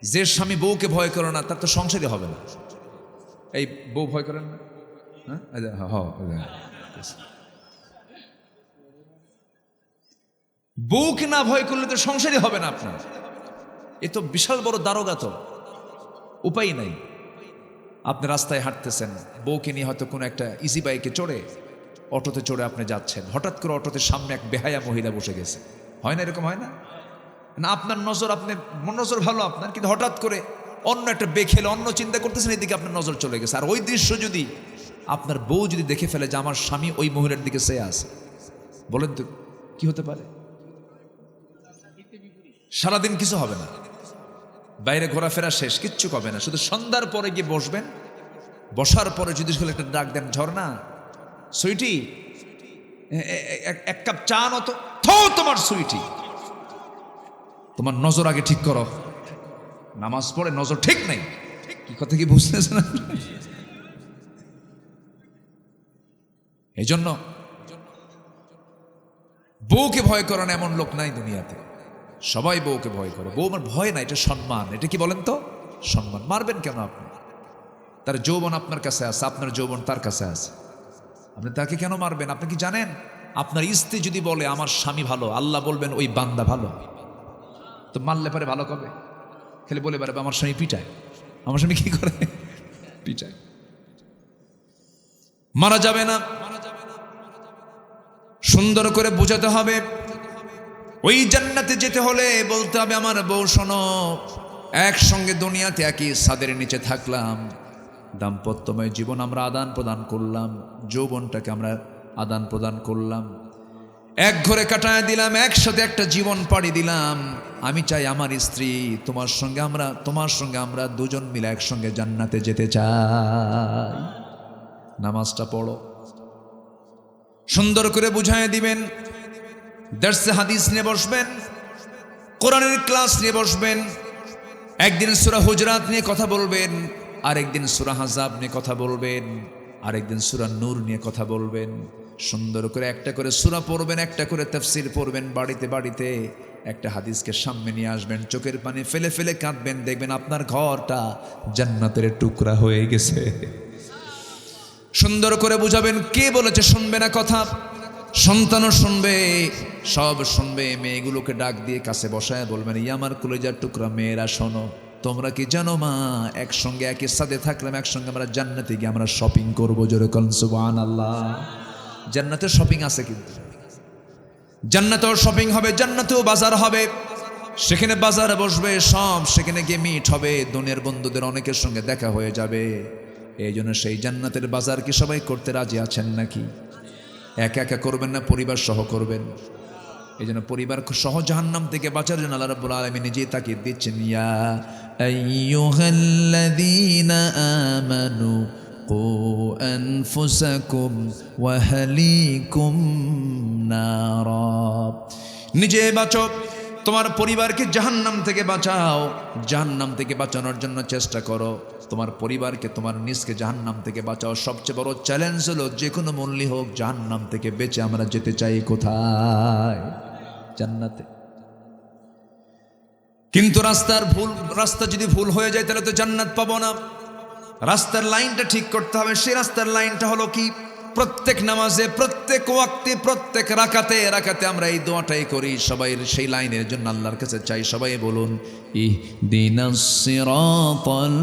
যে স্বামী বউকে ভয় করে না, তার তো সংসারই হবে না। এই বউ ভয় করেন না? বউকে না ভয় করলে তো সংসারই হবে না আপনার। এ তো বিশাল বড় দারোগা, তো উপায় নাই। আপনি রাস্তায় হাঁটতেছেন, বউকে নিয়ে হয়তো কোনো একটা ইজি বাইকে চড়ে, অটোতে চড়ে আপনি যাচ্ছেন, হঠাৎ করে অটোতে সামনে এক বেহায়া মহিলা বসে গেছে। হয় না এরকম? হয় না? না, আপনার নজর, আপনি নজর ভালো আপনার, কিন্তু হঠাৎ করে অন্য একটা বেখেলে অন্য চিন্তা করতেছেন, এদিকে আপনার নজর চলে গেছে। আর ওই দৃশ্য যদি আপনার বউ যদি দেখে ফেলে যে আমার স্বামী ওই মহিলার দিকে চেয়ে আছে, বলেন তো কি হতে পারে? সারাদিন কিছু হবে না, বাইরে ঘোরাফেরা শেষ, কিচ্ছু হবে না। শুধু সন্ধ্যার পরে গিয়ে বসবেন, বসার পরে যদি একটা ডাক দেন, ঝর্ণা, সুইটি এক কাপ চা নো তো, তোমার সুইটি, তোমার নজর আগে ঠিক করো। নামাজ পড়ে নজর ঠিক নাই, কি কথা কি বুঝতেছেন? এই জন্য বউকে ভয় করেন এমন লোক নাই দুনিয়াতে। সবাই বউকে ভয় করে। বউ আমার ভয় না, এটা সম্মান। এটা কি বলেন তো? সম্মান। মারবেন কেন আপনি? তার যৌবন আপনার কাছে আছে, আপনার যৌবন তার কাছে আছে, আপনি তাকে কেন মারবেন? আপনি কি জানেন, আপনার স্ত্রী যদি বলে আমার স্বামী ভালো, আল্লাহ বলবেন ওই বান্দা ভালো, তো মারলে পারে ভালো কবে? খেলে বলে পারে আমার স্বামী পিটায়। আমার স্বামী কি করে? পিটায়। মারা যাবে না, সুন্দর করে বোঝাতে হবে। ওই জান্নাতে যেতে হলে বলতে হবে, আমার বউ শোনো, একসঙ্গে দুনিয়াতে একই ছাদের নিচে থাকলাম, দাম্পত্যময় জীবন আমরা আদান প্রদান করলাম, যৌবনটাকে আমরা আদান প্রদান করলাম, এক ঘরে কাটায় দিলাম, একসাথে একটা জীবন পাড়ি দিলাম। আমি চাই আমার স্ত্রী তোমার সঙ্গে আমরা দুজন মিলে একসঙ্গে জান্নাতে যেতে চাই। নামাজটা পড়ো, সুন্দর করে বুঝায় দিবেন, দর্সে হাদিস নিয়ে বসবেন, কোরআনের ক্লাস নিয়ে বসবেন। একদিন সূরা হুজরাত নিয়ে কথা বলবেন, আরেকদিন সূরা আহজাব নিয়ে কথা বলবেন, আরেকদিন সূরা নূর নিয়ে কথা বলবেন। সুন্দর করে একটা করে সূরা পড়বেন, একটা করে তাফসীর পড়বেন। বাড়িতে বাড়িতে একটা হাদিসকে সামনে নিয়ে আসবেন, চোখের পানি ফেলে ফেলে কাঁদবেন, দেখবেন আপনার ঘরটা জান্নাতের টুকরা হয়ে গেছে। সুন্দর করে বুঝাবেন, কে বলেছে শুনবে না কথা? সন্তানও শুনবে, সব শুনবে। মেয়েগুলোকে ডাক দিয়ে কাছে বসায় বলবেন, এই আমার কলিজার টুকরা মেয়েরা শোনো, তোমরা কি জানো মা, একসঙ্গে একই সাথে থাকলাম, একসঙ্গে আমরা জান্নাতে গিয়ে আমরা শপিং করবো। জোরে কোন সুবহানাল্লাহ। জান্নাতের শপিং আছে, কিন্তু জান্নাতেও শপিং হবে, জান্নাতেও বাজার হবে। সেখানে বাজারে বসবে সব, সেখানে গিয়ে মিট হবে, দুনিয়ার বন্ধুদের অনেকের সঙ্গে দেখা হয়ে যাবে। এই জন্য সেই জান্নাতের বাজার কি সবাই করতে রাজি আছেন নাকি? একা একা করবেন না, পরিবার সহ করবেন। এই জন্য পরিবার সহ জাহান্নাম থেকে বাঁচার জন্য আল্লাহ রাব্বুল আলামিন নিজেই তাকিদ দিচ্ছেন, ইয়া আইয়ুহাল্লাযীনা আমানু কু আনফুসাকুম ওয়া আহলিকুম নারা। নিজে বাঁচো, তোমার পরিবারকে জাহান্নাম থেকে বাঁচাও। জাহান্নাম থেকে বাঁচানোর জন্য চেষ্টা করো। তোমার পরিবারকে, তোমার নিজকে জাহান্নাম থেকে বাঁচাও। সবচেয়ে বড় চ্যালেঞ্জ হলো যে কোনো মূল্যে হোক জাহান্নাম থেকে বেঁচে আমরা যেতে চাই কোথায়? জান্নাতে। কিন্তু রাস্তা যদি ভুল হয়ে যায় তাহলে তো জান্নাত পাবো না। রাস্তার লাইনটা ঠিক করতে হবে। সেই রাস্তার লাইনটা হলো কি? প্রত্যেক নামাজে, প্রত্যেক ওয়াক্তে, প্রত্যেক রাকাতে আমরা এই দোয়াটাই করি। সবাই সেই লাইনের জন্য আল্লাহর কাছে চাই। সবাই বলুন, ইহদিনাস সিরাতাল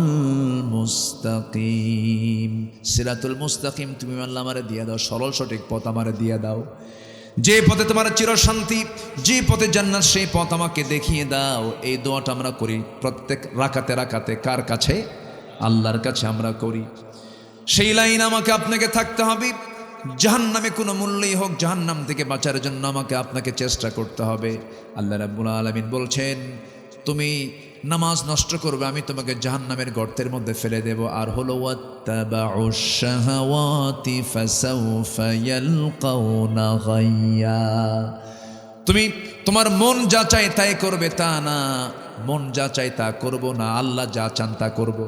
মুস্তাকিম। সিরাতুল মুস্তাকিম তুমি আল্লাহ আমারে দিয়ে দাও, সরল সঠিক পথ আমারে দিয়ে দাও। যে পথে তোমার চিরশান্তি, যে পথে জান্নাত, সেই পথ আমাকে দেখিয়ে দাও। এই দোয়াটা আমরা করি প্রত্যেক রাকাতে। কার কাছে? আল্লাহর কাছে আমরা করি। সেই লাইন আমাকে আপনাকে থাকতে হবে। জাহান্নামে কোনো মূল্যই হোক জাহান্নাম থেকে বাঁচার জন্য আমাকে আপনাকে চেষ্টা করতে হবে। আল্লাহ রাব্বুল আলামিন বলছেন, তুমি নামাজ নষ্ট করবে, আমি তোমাকে জাহান্নামের গর্তের মধ্যে ফেলে দেব। আর হলো ওয়াত্তাবাউশ শাহাওয়াতি ফাসাউফা ইয়ালকাউনা গাইয়া। তুমি তোমার মন যা চায় তাই করবে তা না, মন যা চায় তা করব না, আল্লাহ যা চান তা করব।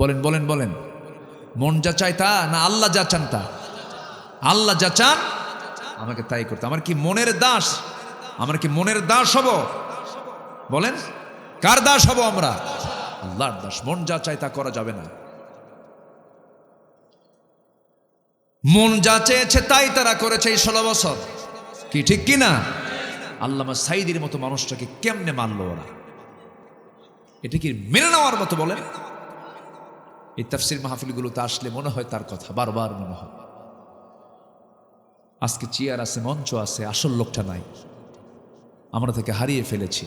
বলেন বলেন বলেন, মন যা চায় তা না, আল্লাহ যা চান তা? আল্লাহ যা চান আমাকে তাই করতে। আমার কি মনের দাস? আমরা কি মনের দাস হব? বলেন, কার দাস হব আমরা? আল্লাহর দাস। মন যা চায় তা করা যাবে না। মন যা চেয়েছে তাই তারা করেছে এই 16 বছর। কি ঠিক কি না? আল্লামা সাঈদীর মতো মানুষটাকে কেমনে মানলো ওরা? এটা কি মেনে নেওয়ার মতো? বলেন। এই তাফসীর মাহফিলগুলোতে আসলে মনে হয় তার কথা, বারবার মনে হয়। আজকে চেয়ার আছে, মঞ্চ আছে, আসল লোকটা নাই। আমরা তাকে হারিয়ে ফেলেছি।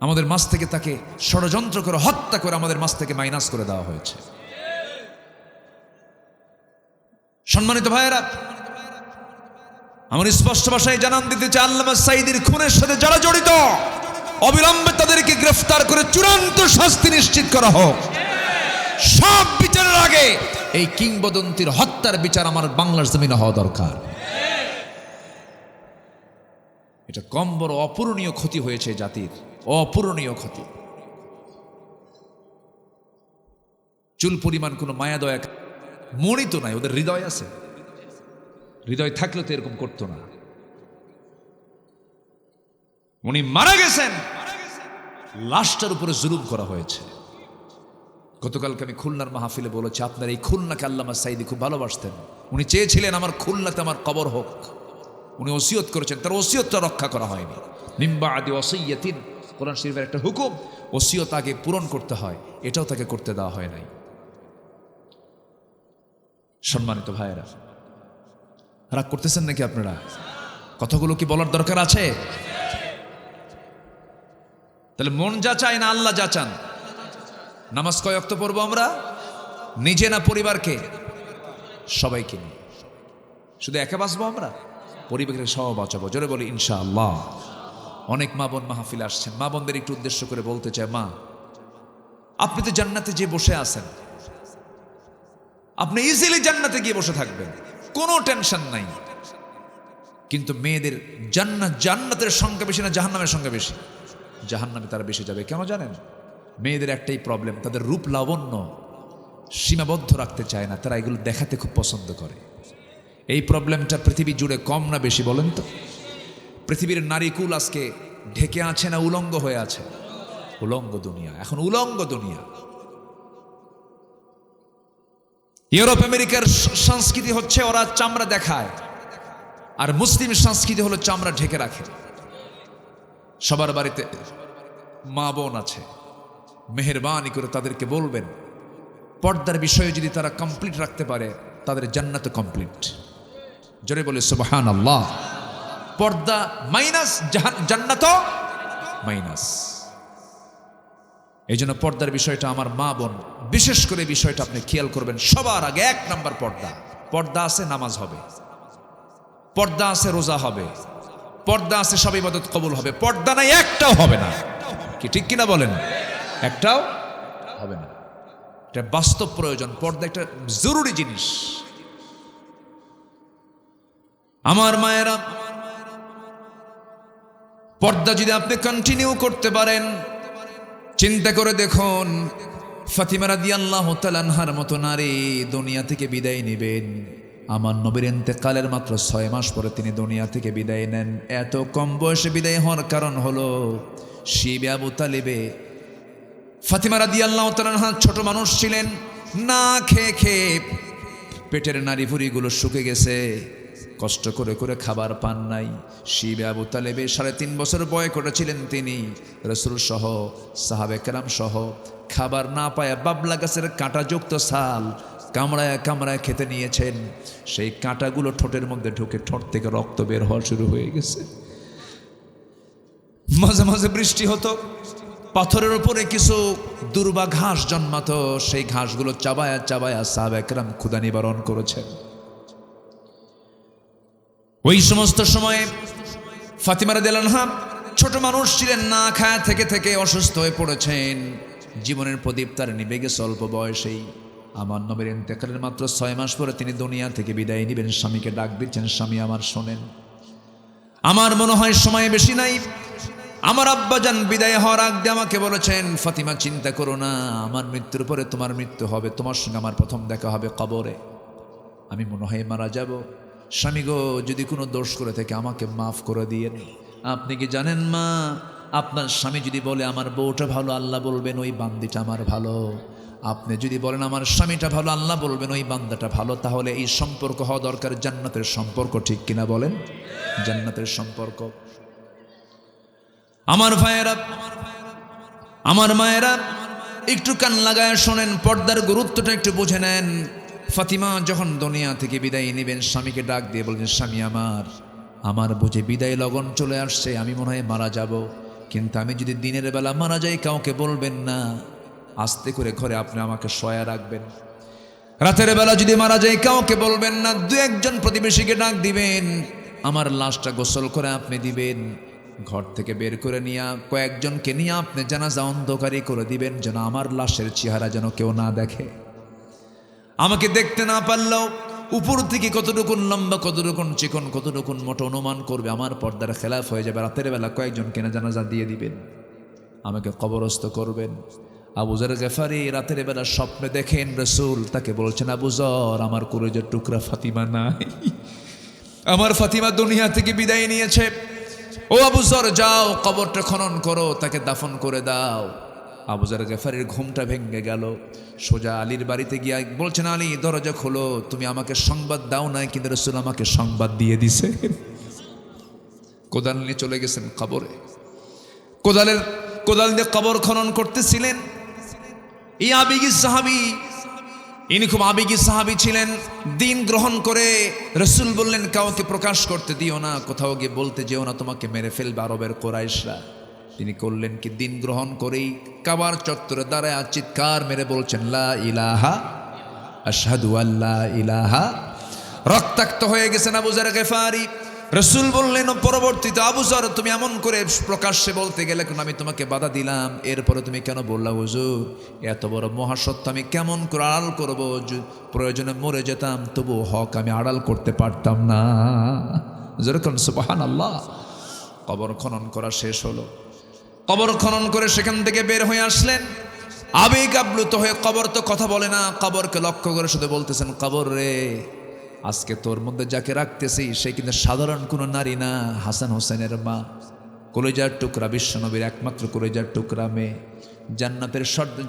আমাদের মাঝ থেকে তাকে ষড়যন্ত্র করে হত্যা করে আমাদের মাঝ থেকে মাইনাস করে দেওয়া হয়েছে। সম্মানিত ভাইয়েরা, আমার স্পষ্ট ভাষায় জানান দিতে চাই, আল্লামা সাঈদীর খুনের সাথে যারা জড়িত অবিলম্বে তাদেরকে গ্রেফতার করে চূড়ান্ত শাস্তি নিশ্চিত করা হোক। সব বিচারের আগে এই কিংবদন্তির হত্যার বিচার আমার বাংলার জমিনে হওয়া দরকার। এটা কম বড় অপূরণীয় ক্ষতি হয়েছে জাতির, অপূরণীয় ক্ষতি। চুল পরিমাণ কোনো মায়া দয়া মনই তো নাই, ওদের হৃদয় আছে। হৃদয় থাকলে তো এরকম করতো না। উনি মারা গেছেন, লাশটার উপরে জুলুম করা হয়েছে। গতকালকে আমি খুলনার মাহফিলে বলেছি, আপনার এই খুলনাকে আল্লামা সাঈদী খুব ভালোবাসতেন। উনি চেয়েছিলেন আমার খুলনাতে আমার কবর হোক। উনি ওসিয়ত করেছেন, তার ওসিয়তটা রক্ষা করা হয়নি। মিন বাদি ওসিয়্যাতিন, কোরআন শরীফের একটা হুকুম, ওসিয়ত আগে পূরণ করতে হয়, এটাও তাকে করতে দেওয়া হয় নাই। সম্মানিত ভাইয়েরা, রাগ করতেছেন নাকি আপনারা? কথাগুলো কি বলার দরকার আছে? তাহলে মন যা চায় না, আল্লাহ যা চান। নামাজ কয় ওয়াক্ত পড়বো আমরা? নিজে না পরিবারকে? সবাইকে নিয়ে। শুধু একা বাঁচবো আমরা? পরিবারকে সহ বাঁচাবো। জোরে বলি ইনশাআল্লাহ। অনেক মা বোন মাহফিলে আসছেন। মা বোনদের একটু উদ্দেশ্য করে বলতে চাই, মা, আপনি তো জান্নাতে যে বসে আছেন, আপনি ইজিলি জান্নাতে গিয়ে বসে থাকবেন, কোনো টেনশন নাই। কিন্তু মেয়েদের জান্নাতের সংখ্যা বেশি না জাহান্নামের সংখ্যা বেশি? জাহান্নামে তারা বেশি যাবে। কেন জানেন? মেয়েদের একটাই প্রবলেম, তাদের রূপ লাবণ্য সীমাবদ্ধ রাখতে চায় না, তারা এগুলো দেখাতে খুব পছন্দ করে। এই প্রবলেমটা পৃথিবী জুড়ে কম না বেশি বলেন তো? পৃথিবীর নারীকুল আজকে ঢেকে আছে না উলঙ্গ হয়ে আছে? উলঙ্গ দুনিয়া, এখন উলঙ্গ দুনিয়া। ইউরোপ আমেরিকার সংস্কৃতি হচ্ছে ওরা চামড়া দেখায়, আর মুসলিম সংস্কৃতি হলো চামড়া ঢেকে রাখে। সবার বাড়িতে মা বোন আছে, মেহেরবানি করে তাদেরকে বলবেন, পর্দার বিষয়ে যদি তারা কমপ্লিট রাখতে পারে তাদের জান্নাত কমপ্লিট। জোরে বলে সুবহানাল্লাহ। পর্দা মাইনাস, জান্নাত মাইনাস। এই জন্য পর্দার বিষয়টা আমার মা বোন বিশেষ করে বিষয়টা আপনি খেয়াল করবেন। সবার আগে 1 নাম্বার পর্দা। পর্দা আছে, নামাজ হবে। পর্দা আছে রোজা হবে, পর্দা আছে সব ইবাদত কবুল হবে, পর্দা নাই একটাও হবে না। কি ঠিক কিনা বলেন? একটাও হবে না। এটা বাস্তব প্রয়োজন। পর্দা একটা জরুরি জিনিস। আমার মায়েরা, পর্দা যদি আপনি কন্টিনিউ করতে পারেন, চিন্তা করে দেখুন ফাতিমা রাদিয়াল্লাহু তাআলা আনহার মতো নারী দুনিয়া থেকে বিদায় নেবেন। আমার নবীর ইন্তেকালের মাত্র 6 মাস পরে তিনি দুনিয়া থেকে বিদায় নেন। এত কম বয়সে বিদায় হওয়ার কারণ হলো শিবে আবু তালিবে। ফাতিমা রাদিয়াল্লাহু তাআলা আনহা ছোট মানুষ ছিলেন, না খেয়ে খেয়ে পেটের নাড়িভুড়িগুলো শুকে গেছে, কষ্ট করে করে খাবার পান নাই। শিবে আবু তালেবে 3.5 বছর বয়স করেছিলেন তিনি, রাসূল সহ সাহাবে কেরাম সহ খাবার না পায় বাবলা গাছের কাঁটাযুক্ত ছাল কামড়ায় কামড়ায় খেতে নিয়েছেন। সেই কাঁটাগুলো ঠোঁটের মধ্যে ঢুকে ঠোঁট থেকে রক্ত বের হওয়া শুরু হয়ে গেছে। মাঝে মাঝে বৃষ্টি হতো, পাথরের উপরে কিছু দুর্বা ঘাস জন্মাতো, সেই ঘাসগুলো চাবায়া চাবায়া সাহাবে কেরাম ক্ষুধা নিবারণ করেছেন। ওই সমস্ত সময়ে ফাতিমা রাদিয়াল্লাহু আনহা ছোট মানুষ ছিলেন, না খায় থেকে থেকে অসুস্থ হয়ে পড়েছেন। জীবনের প্রদীপ তার নিভে গেছে অল্প বয়সেই। আমার নবীর ইন্তেকালের মাত্র 6 মাস পরে তিনি দুনিয়া থেকে বিদায় নেবেন। স্বামীকে ডাক দিচ্ছেন, স্বামী আমার শোনেন, আমার মনে হয় সময় বেশি নাই। আমার আব্বাজান বিদায় হওয়ার আগে আমাকে বলেছেন, ফাতিমা চিন্তা করো না, আমার মৃত্যুর পরে তোমার মৃত্যু হবে, তোমার সঙ্গে আমার প্রথম দেখা হবে কবরে। আমি মনে হয় মারা যাব। স্বামী গো, যদি কোনো দোষ করে থাকে আমাকে মাফ করে দিয়েন। আপনি কি জানেন মা, আপনার স্বামী যদি বলে আমার বউটা ভালো, আল্লাহ বলবেন ওই বান্দিটা আমার ভালো। আপনি যদি বলেন আমার স্বামীটা ভালো, আল্লাহ বলবেন ওই বান্দাটা ভালো। তাহলে এই সম্পর্ক হওয়া দরকার জান্নাতের সম্পর্ক, ঠিক কিনা বলেন? জান্নাতের সম্পর্ক। আমার ভাইয়েরা, আমার মায়েরা, একটু কান লাগায় শোনেন, পর্দার গুরুত্বটা একটু বুঝে নেন। ফাতিমা যখন দুনিয়া থেকে বিদায় নেবেন, স্বামীকে ডাক দিয়ে বলছেন, স্বামী আমার বুঝে বিদায় লগন চলে আসছে, আমি মনে হয় মারা যাব। কিন্তু আমি যদি দিনের বেলা মারা যাই কাউকে বলবেন না, আস্তে করে ঘরে আপনি আমাকে শোয়া রাখবেন। রাতের বেলা যদি মারা যাই কাউকে বলবেন না, 2-1 প্রতিবেশীকে ডাক দিবেন, আমার লাশটা গোসল করে আপনি দিবেন। ঘর থেকে বের করে নিয়ে কয়েকজনকে নিয়ে আপনি জানাজা অন্ধকারী করে দিবেন, যেন আমার লাশের চেহারা যেন কেউ না দেখে। আমাকে দেখতে না পারলেও উপর থেকে কতটুকুন লম্বা, কতটুকুন চিকন, কতটুকুন মোটা অনুমান করবে, আমার পর্দার খেলাফ হয়ে যাবে। রাতের বেলা কয়েকজনকে না জানাজা দিয়ে দিবেন, আমাকে কবরস্থ করবেন। আবু যর গেফারি রাতের বেলা স্বপ্নে দেখেন রাসূল তাকে বলছেন, আবু যর, আমার কলিজার টুকরা ফাতিমা নাই, আমার ফাতিমা দুনিয়া থেকে বিদায় নিয়েছে। ও আবু যর, যাও কবরটা খনন করো, তাকে দাফন করে দাও। আবু যর গেফারির ঘুমটা ভেঙে গেল। সোজা আলীর বাড়িতে গিয়ে বলছেন, আলী দরজা খোলো, তুমি আমাকে সংবাদ দাও নাই, কিন্তু রাসূল আমাকে সংবাদ দিয়ে দিছে। কোদাল নিয়ে চলে গেছেন কবরে। কোদাল দিয়ে কবর খনন করতেছিলেন। এই আবেগী সাহাবী, ইনি খুব আবেগী সাহাবী ছিলেন। দিন গ্রহণ করে রাসূল বললেন, কাউকে প্রকাশ করতে দিও না, কোথাও গিয়ে বলতে যেও না, তোমাকে মেরে ফেলবে আরবের কুরাইশরা। তিনি করলেন কি, দিন গ্রহণ করেই কাবার চত্বরে দাঁড়ায় চিৎকার মেরে বলছেন, লা ইলাহা আশহাদু আল্লা ইলাহা। রক্তাক্ত হয়ে গেছেন আবু যর গেফারি। রাসূল বললেন পরবর্তীতে, আবু যর, তুমি এমন করে প্রকাশ্যে বলতে গেলে, কেন আমি তোমাকে বাধা দিলাম, এরপরে তুমি কেন বললা হুজুর? এত বড় মহাসত্য আমি কেমন করে আড়াল করব? প্রয়োজনে মরে যেতাম, তবু হক আমি আড়াল করতে পারতাম না। যেরকম সুবহানাল্লাহ। কবর খনন করা শেষ হলো। কবর খনন করে সেখান থেকে বের হয়ে আসলেন। আবেগ আপ্লুত হয়ে, কবর তো কথা বলে না, কবরকে লক্ষ্য করে শুধু বলতেছেন, কবর রে, আজকে তোর মধ্যে যাকে রাখতেছি সে কিন্তু সাধারণ কোনো নারী না, হাসান হোসেনের মা, কলিজার টুকরা, বিশ্বনবীর একমাত্র কলিজার টুকরা মেয়ে,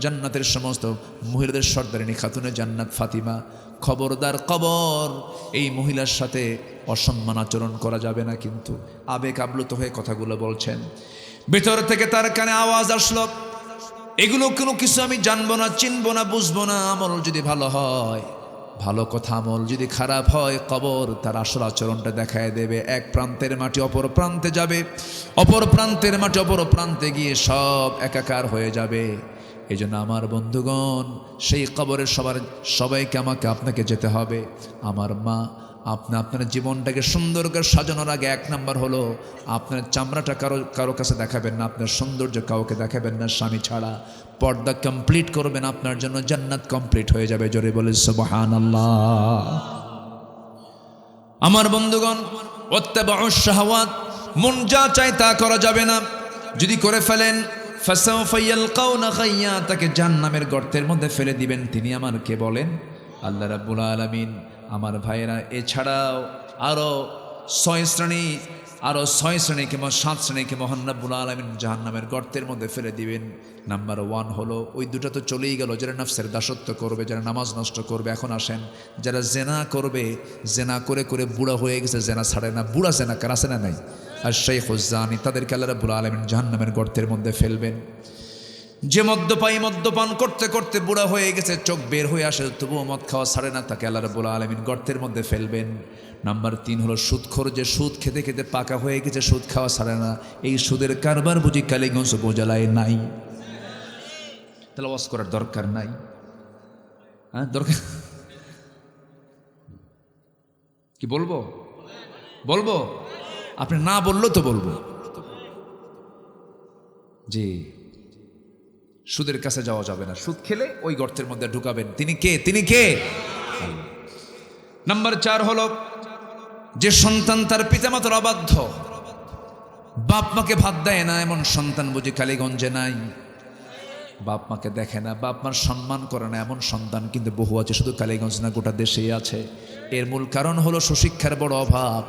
জান্নাতের সমস্ত মহিলাদের সর্দারিনী খাতুনে জান্নাত ফাতিমা। খবরদার, কবর, এই মহিলার সাথে অসম্মান আচরণ করা যাবে না। কিন্তু আবেগ আপ্লুত হয়ে কথাগুলো বলছেন। ভেতর থেকে তার কানে আওয়াজ আসলো, এগুলো কোনো কিছু আমি জানবো না, চিনবো না, বুঝবো না। আমল যদি ভালো হয়, ভালো কথা, আমল যদি খারাপ হয়, কবর তার আসল আচরণটা দেখায় দেবে। এক প্রান্তের মাটি অপর প্রান্তে যাবে, অপর প্রান্তের মাটি অপর প্রান্তে গিয়ে সব একাকার হয়ে যাবে। এই জন্য আমার বন্ধুগণ, সেই কবরের সবাইকে আমাকে আপনাকে যেতে হবে। আমার মা, আপনি আপনার জীবনটাকে সুন্দর করে সাজানোর আগে 1 নাম্বার হলো আপনার চামড়াটা কারো কাছে দেখাবেন না, আপনার সৌন্দর্য কাউকে দেখাবেন না স্বামী ছাড়া। পর্দা কমপ্লিট করবেন, আপনার জন্য জান্নাত কমপ্লিট হয়ে যাবে। জোরে বলে সুবহানাল্লাহ। আমার বন্ধুগণ, ওয়াত্তাবাউশ শাহাওয়াত, মন যা চায় তা করা যাবে না। যদি করে ফেলেন ফাসাউফা ইয়ালকাউনা গাইয়্যা, তাকে জাহান্নামের গর্তের মধ্যে ফেলে দিবেন। তিনি আমার কে বলেন? আল্লাহ রাব্বুল আলামিন। আমার ভাইয়েরা, এছাড়াও আরও 6 শ্রেণীকে 7 শ্রেণীকে মহান রাব্বুল আলামিন জাহান্নামের গর্তের মধ্যে ফেলে দিবেন। নাম্বার 1 হলো, ওই দুটো তো চলেই গেল, যারা নফসের দাসত্ব করবে, যারা নামাজ নষ্ট করবে। এখন আসেন যারা জেনা করবে, জেনা করে করে বুড়া হয়ে গেছে, জেনা ছাড়ে না, বুড়া জেনা কার আছে না নাই? আর শাইখুজ জানি, তাদেরকে আল্লাহ রাব্বুল আলামিন জাহান্নামের গর্তের মধ্যে ফেলবেন। যে মদ্যপান করতে করতে বুড়া হয়ে গেছে, চোখ বের হয়ে আসে, তবুও মদ খাওয়া ছাড়ে না, তাকে আল্লাহ রাব্বুল আলামিন গর্তের মধ্যে ফেলবেন। নাম্বার 3 হলো সুদখোর, যে সুদ খেতে খেতে পাকা হয়ে গেছে, সুদ খাওয়া ছাড়ে না। এই সুদের কারবার বুঝি কালীগঞ্জ উপজেলায় নাই? তাহলে ওয়াজ করার দরকার নাই? হ্যাঁ, দরকার কি? বলবো? আপনি না বললেও তো বলবো। জি, সুদের কাছে যাওয়া যাবে না। সুদ খেলে ওই গর্তের মধ্যে ঢুকাবেন। তিনি কে? নাম্বার 4 হলো, যে সন্তান তার পিতামাতার অবাধ্য, বাপ মাকে ভাত দেয় না, এমন সন্তান বুঝি কালীগঞ্জে নাই? বাপ মাকে দেখে না, বাপ মার সম্মান করে না, এমন সন্তান কিন্তু বহু আছে, শুধু কালীগঞ্জ না, গোটা দেশেই আছে। এর মূল কারণ হলো সুশিক্ষার বড় অভাব।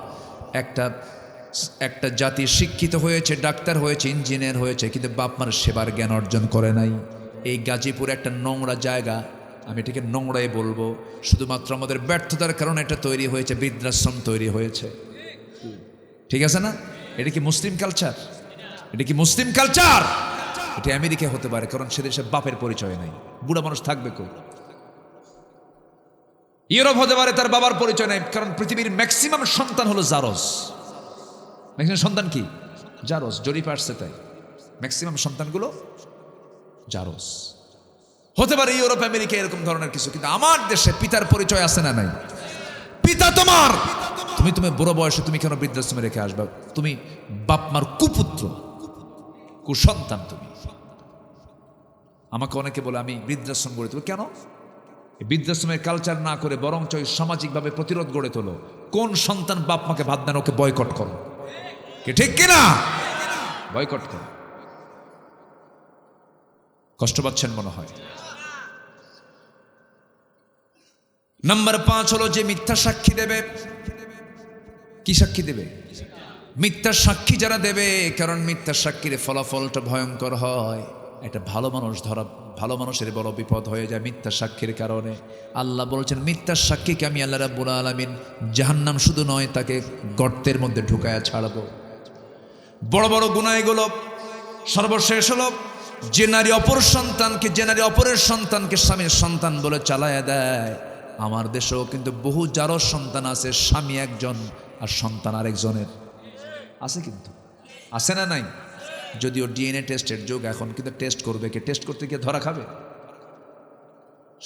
একটা জাতি শিক্ষিত হয়েছে, ডাক্তার হয়েছে, ইঞ্জিনিয়ার হয়েছে, কিন্তু বাপ মার সেবার জ্ঞান অর্জন করে নাই। এই গাজীপুর একটা নোংরা জায়গা, আমি এটাকে নোংরাই বলবো। শুধুমাত্র আমাদের ব্যর্থতার কারণে এটা তৈরি হয়েছে, বৃদ্ধাশ্রম তৈরি হয়েছে। ঠিক আছে না? এটা কি মুসলিম কালচার? এটা আমেরিকা হতে পারে, কারণ সে দেশে বাপের পরিচয় নাই, বুড়া মানুষ থাকবে কই? ইউরোপ হতে পারে, তার বাবার পরিচয় নাই, কারণ পৃথিবীর ম্যাক্সিমাম সন্তান হলো জারজ। ম্যাক্সিমাম সন্তান কি? জারজ। জরিপ আসছে তাই, ম্যাক্সিমাম সন্তানগুলো জারজ। হতে পারে ইউরোপ আমেরিকা এরকম ধরনের কিছু, কিন্তু আমার দেশে পিতার পরিচয় আছে না নাই? পিতা তোমার, তুমি বুড়ো বয়সে তুমি কেন বৃদ্ধাশ্রমে রেখে আসবা? তুমি বাপ মার কুপুত্র, কুসন্তান তুমি। আমাকে অনেকে বলে আমি বৃদ্ধাশ্রম গড়ে তুলব। কেন? বৃদ্ধাশ্রমের কালচার না করে বরঞ্চ সামাজিকভাবে প্রতিরোধ গড়ে তোলো। কোন সন্তান বাপ মাকে ভাত দেন, ওকে বয়কট করো। কি ঠিক কিনা? বয়কট করো। কষ্ট পাচ্ছেন মনে হয়। নাম্বার 5 হলো, যে মিথ্যা সাক্ষী দেবে। কি সাক্ষী দেবে? মিথ্যা সাক্ষী যারা দেবে, কারণ মিথ্যা সাক্ষীর ফলাফলটা ভয়ঙ্কর হয়। একটা ভালো মানুষের বড় বিপদ হয়ে যায় মিথ্যা সাক্ষীর কারণে। আল্লাহ বলছেন, মিথ্যা সাক্ষীকে আমি আল্লাহ রাব্বুল আলামিন জাহান্নাম শুধু নয়, তাকে গর্তের মধ্যে ঢুকায়া ছাড়বো। বড় বড় গুনাহ এগুলো। সর্বশেষ হলো, যে নারী অপরের সন্তানকে স্বামীর সন্তান বলে চালায়া দেয়। আমার দেশেও কিন্তু বহু জারজ সন্তান আছে, স্বামী একজন আর সন্তান আরেকজনের আছে, কিন্তু আছে না নাই? যদিও ডিএনএ টেস্টের যুগ এখন, কিন্তু টেস্ট করবে কে? টেস্ট করতে গিয়ে ধরা খাবে।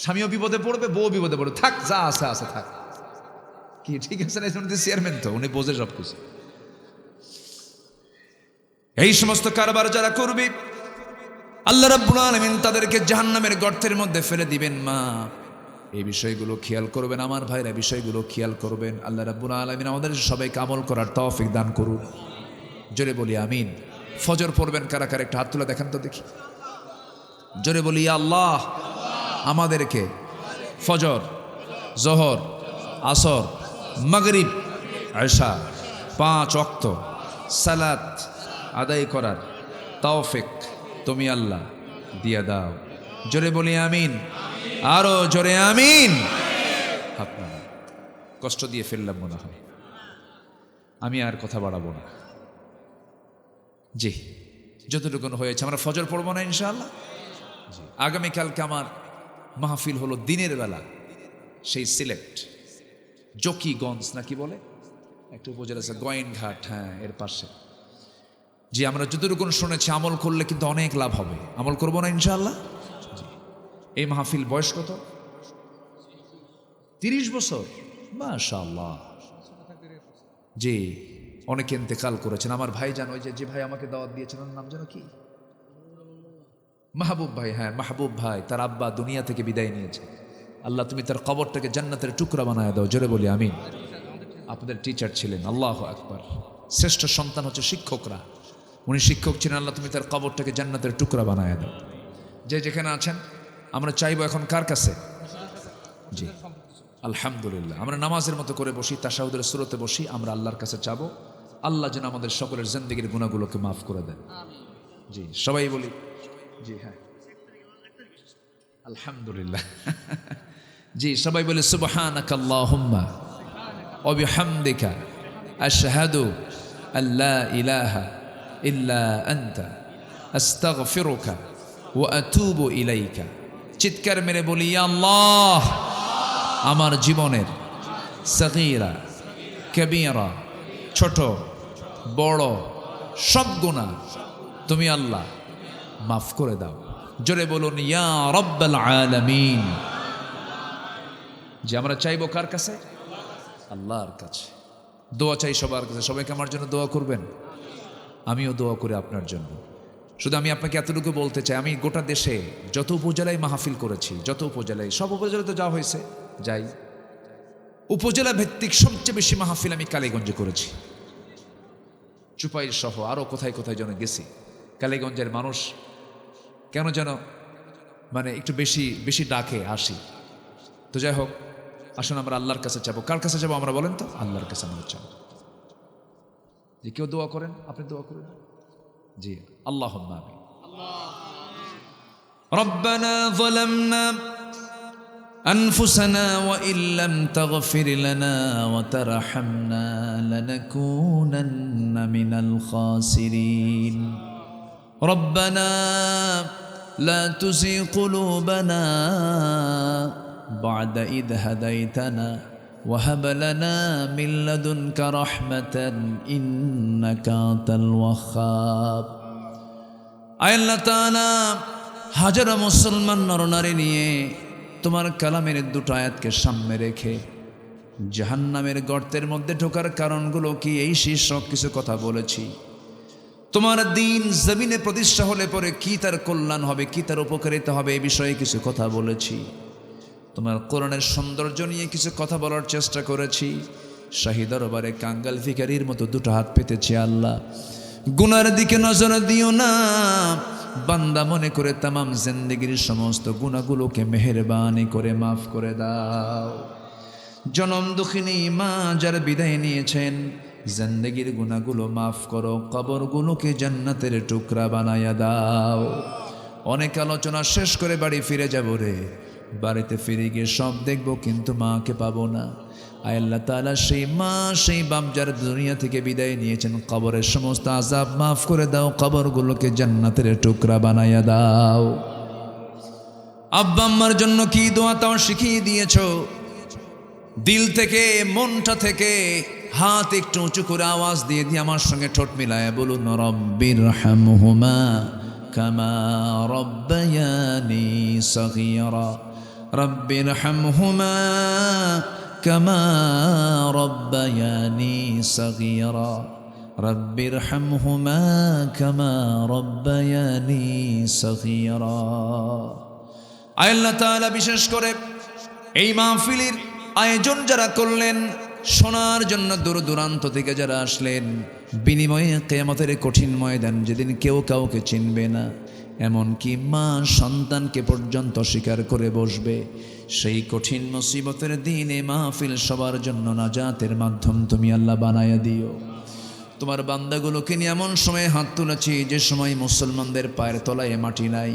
স্বামীও বিপদে পড়বে, বউ বিপদে পড়বে, থাক যা আছে থাক। কি ঠিক আছে না? চেয়ারম্যান তো, উনি বোঝে সব কিছু। এই সমস্ত কারবার যারা করবে, আল্লাহ রাব্বুল আলামিন তাদেরকে জাহান্নামের গর্তের মধ্যে ফেলে দিবেন। মা, এই বিষয়গুলো খেয়াল করবেন। আমার ভাইরা, বিষয়গুলো খেয়াল করবেন। আল্লাহ রাব্বুল আলামিন আমাদের সবাইকে আমল করার তৌফিক দান করুন। জোরে বলি আমিন। ফজর পড়বেন কারা কারা? একটা হাত তুলে দেখান তো দেখি। জোরে বলি, ইয়া আল্লাহ, আমাদেরকে ফজর, জোহর, আসর, মাগরিব, এশা 5 ওয়াক্ত সালাত আদায় করার তৌফিক তুমি আল্লাহ দিয়া দাও। জোরে বলি আমিন। আরো জোরে আমিন। আপনারা কষ্ট দিয়ে ফেললাম মনে হয়, আমি আর কথা বাড়াবো না। জি, যতটুকু হয়েছে আমরা ফজর পড়বো না ইনশাআল্লাহ। আগামীকালকে আমার মাহফিল হলো দিনের বেলা, সেই সিলেট জকিগঞ্জ নাকি বলে একটা উপজেলা আছে, গোয়েনঘাট, হ্যাঁ এর পাশে। জি, আমরা যতটুকু শুনেছি আমল করলে কিন্তু অনেক লাভ হবে। আমল করবো না ইনশাআল্লাহ। এই মাহফিল বয়স কত? 30 বছর। মাশাআল্লাহ, জি, অনেকে ইন্তেকাল করেছেন। আমার ভাই জান, ওই যে ভাই আমাকে দাওয়াত দিয়েছেন, ওর নাম যেন কি, মাহবুব ভাই। হ্যাঁ, মাহবুব ভাই, তার আব্বা দুনিয়া থেকে বিদায় নিয়েছে। আল্লাহ তুমি তার কবরটাকে জান্নাতের টুকরা বানায় দাও, জোরে বলি আমিন। আপনাদের টিচার ছিলেন, আল্লাহু আকবার। শ্রেষ্ঠ সন্তান হচ্ছে শিক্ষকরা, উনি শিক্ষক ছিলেন। আল্লাহ তুমি তার কবরটাকে জান্নাতের টুকরা বানায় দাও। যে যেখানে আছেন আমরা চাইবো এখন কার কাছে? জি, আলহামদুলিল্লাহ। আমরা নামাজের মতো করে বসি, তাশাহুদের সূরতে বসি, আমরা আল্লাহর কাছে চাবো আল্লাহ যেন আমাদের সকলের জিন্দেগীর গুনাহগুলোকে মাফ করে দেন। জি, সবাই বলি জি। হ্যাঁ, আলহামদুলিল্লাহ। জি, সবাই বলে সুবহানাকা আল্লাহুম্মা ওয়া বিহামদিকা আশহাদু আল্লা ইলাহা ইল্লা আনতা আস্তাগফিরুকা ওয়া আতুবু ইলাইকা। চিৎকার মেরে বলি, ইয়া আল্লাহ, আমার জীবনের সগীরা কবীরা, ছোট বড় সব গুনাহ তুমি আল্লাহ মাফ করে দাও। জোরে বলুন, ইয়া রাব্বাল আলামিন। যে আমরা চাইবো কার কাছে? আল্লাহর কাছে। দোয়া চাই সবার কাছে। সবাইকে আমার জন্য দোয়া করবেন, আমিও দোয়া করি আপনার জন্য। শুধু আমি আপনাকে এতটুকু বলতে চাই, আমি গোটা দেশে যত উপজেলায় মাহফিল করেছি, যত উপজেলায়, সব উপজেলায় তো যাওয়া হয়েছে, যাই, উপজেলা ভিত্তিক সবচেয়ে বেশি মাহফিল আমি কালীগঞ্জে করেছি, চুপাইল সহ আরো কোথায় কোথায় যেন গেছি। কালীগঞ্জের মানুষ কেন যেন মানে একটু বেশি বেশি ডাকে, আসি। তো যাই হোক, আসুন আমরা আল্লাহর কাছে চাবো। কার কাছে যাবো আমরা বলেন তো? আল্লাহর কাছে আমরা চাবো। যে কেউ দোয়া করেন, আপনি দোয়া করেন। জি, আল্লাহুম্মা আমিন। রব্বানা যালামনা আনফুসানা ওয়া ইল্লাম তাগফির লানা ওয়া তারহামনা লানাকুনান্না মিনাল খাসিরিন। রব্বানা লা তুযিগ কুলুবানা বা'দা ইদ হাদাইতানা ওয়া হাব লানা মিন লাদুনকা রাহমাতান ইন্নাকা আনতাল ওয়াহ্হাব। আয় আল্লাহ তাআলা, হাজারো মুসলমান নরনারী নিয়ে তোমার কালামের দুটো আয়াতকে সামনে রেখে জাহান্নামের গর্তের মধ্যে ঢোকার কারণগুলো কি, এই শীর্ষক কিছু কথা বলেছি। তোমার দিন জমিনে প্রতিষ্ঠা হলে পরে কি তার কল্যাণ হবে, কি তার উপকারিতা হবে, এই বিষয়ে কিছু কথা বলেছি। তোমার কোরআনের সৌন্দর্য নিয়ে কিছু কথা বলার চেষ্টা করেছি। শাহী দরবারে কাঙ্গাল ভিখারির মতো দুটো হাত পেতেছি। আল্লাহ, গুনার দিকে নজর দিও না, বান্দা মনে করে তামাম জিন্দেগির সমস্ত গুনাহগুলোকে মেহেরবানি করে মাফ করে দাও। জনম দুঃখিনী মা যারা বিদায় নিয়েছেন, জিন্দেগির গুনাহগুলো মাফ করো, কবরগুলোকে জান্নাতের টুকরা বানায়া দাও। অনেক আলোচনা শেষ করে বাড়ি ফিরে যাব রে, বাড়িতে ফিরে গিয়ে সব দেখব কিন্তু মাকে পাবো না। আয় আল্লাহ তাআলা, সেই মা সেই বাপ যারা দুনিয়া থেকে বিদায় নিয়েছেন, কবরের সমস্ত আযাব মাফ করে দাও, কবরগুলোকে জান্নাতের টুকরা বানায়া দাও। আব্বা আম্মার জন্য কি দোয়া তাও শিখিয়ে দিয়েছো। দিল থেকে, মনটা থেকে হাত একটু উঁচু করে আওয়াজ দিয়ে দিয়ে আমার সঙ্গে ঠোঁট মিলায় বলুন, রব্বিরহামহুমা কামা রব্বায়ানি সগীরা। রব্বিরহামহুমা কামা রব্বায়ানি সগীরা। রব্বিরহামহুমা কামা রব্বায়ানি সগীরা। আল্লাহ তাআলা বিশেষ করে এই মাহফিলের আয়োজন যারা করলেন, শোনার জন্য দূর দূরান্ত থেকে যারা আসলেন, বিনিময়ে কিয়ামতের কঠিন ময়দান যেদিন কেউ কাউকে চিনবে না, এমনকি মা সন্তানকে পর্যন্ত স্বীকার করে বসবে, সেই কঠিন মুসিবতের দিনে মাহফিল সবার জন্য নাজাতের মাধ্যম তুমি আল্লাহ বানায়া দিও। তোমার বান্দাগুলোকে নিয়ে এমন সময় হাত তুলেছি যে সময় মুসলমানদের পায়ের তলায় মাটি নাই,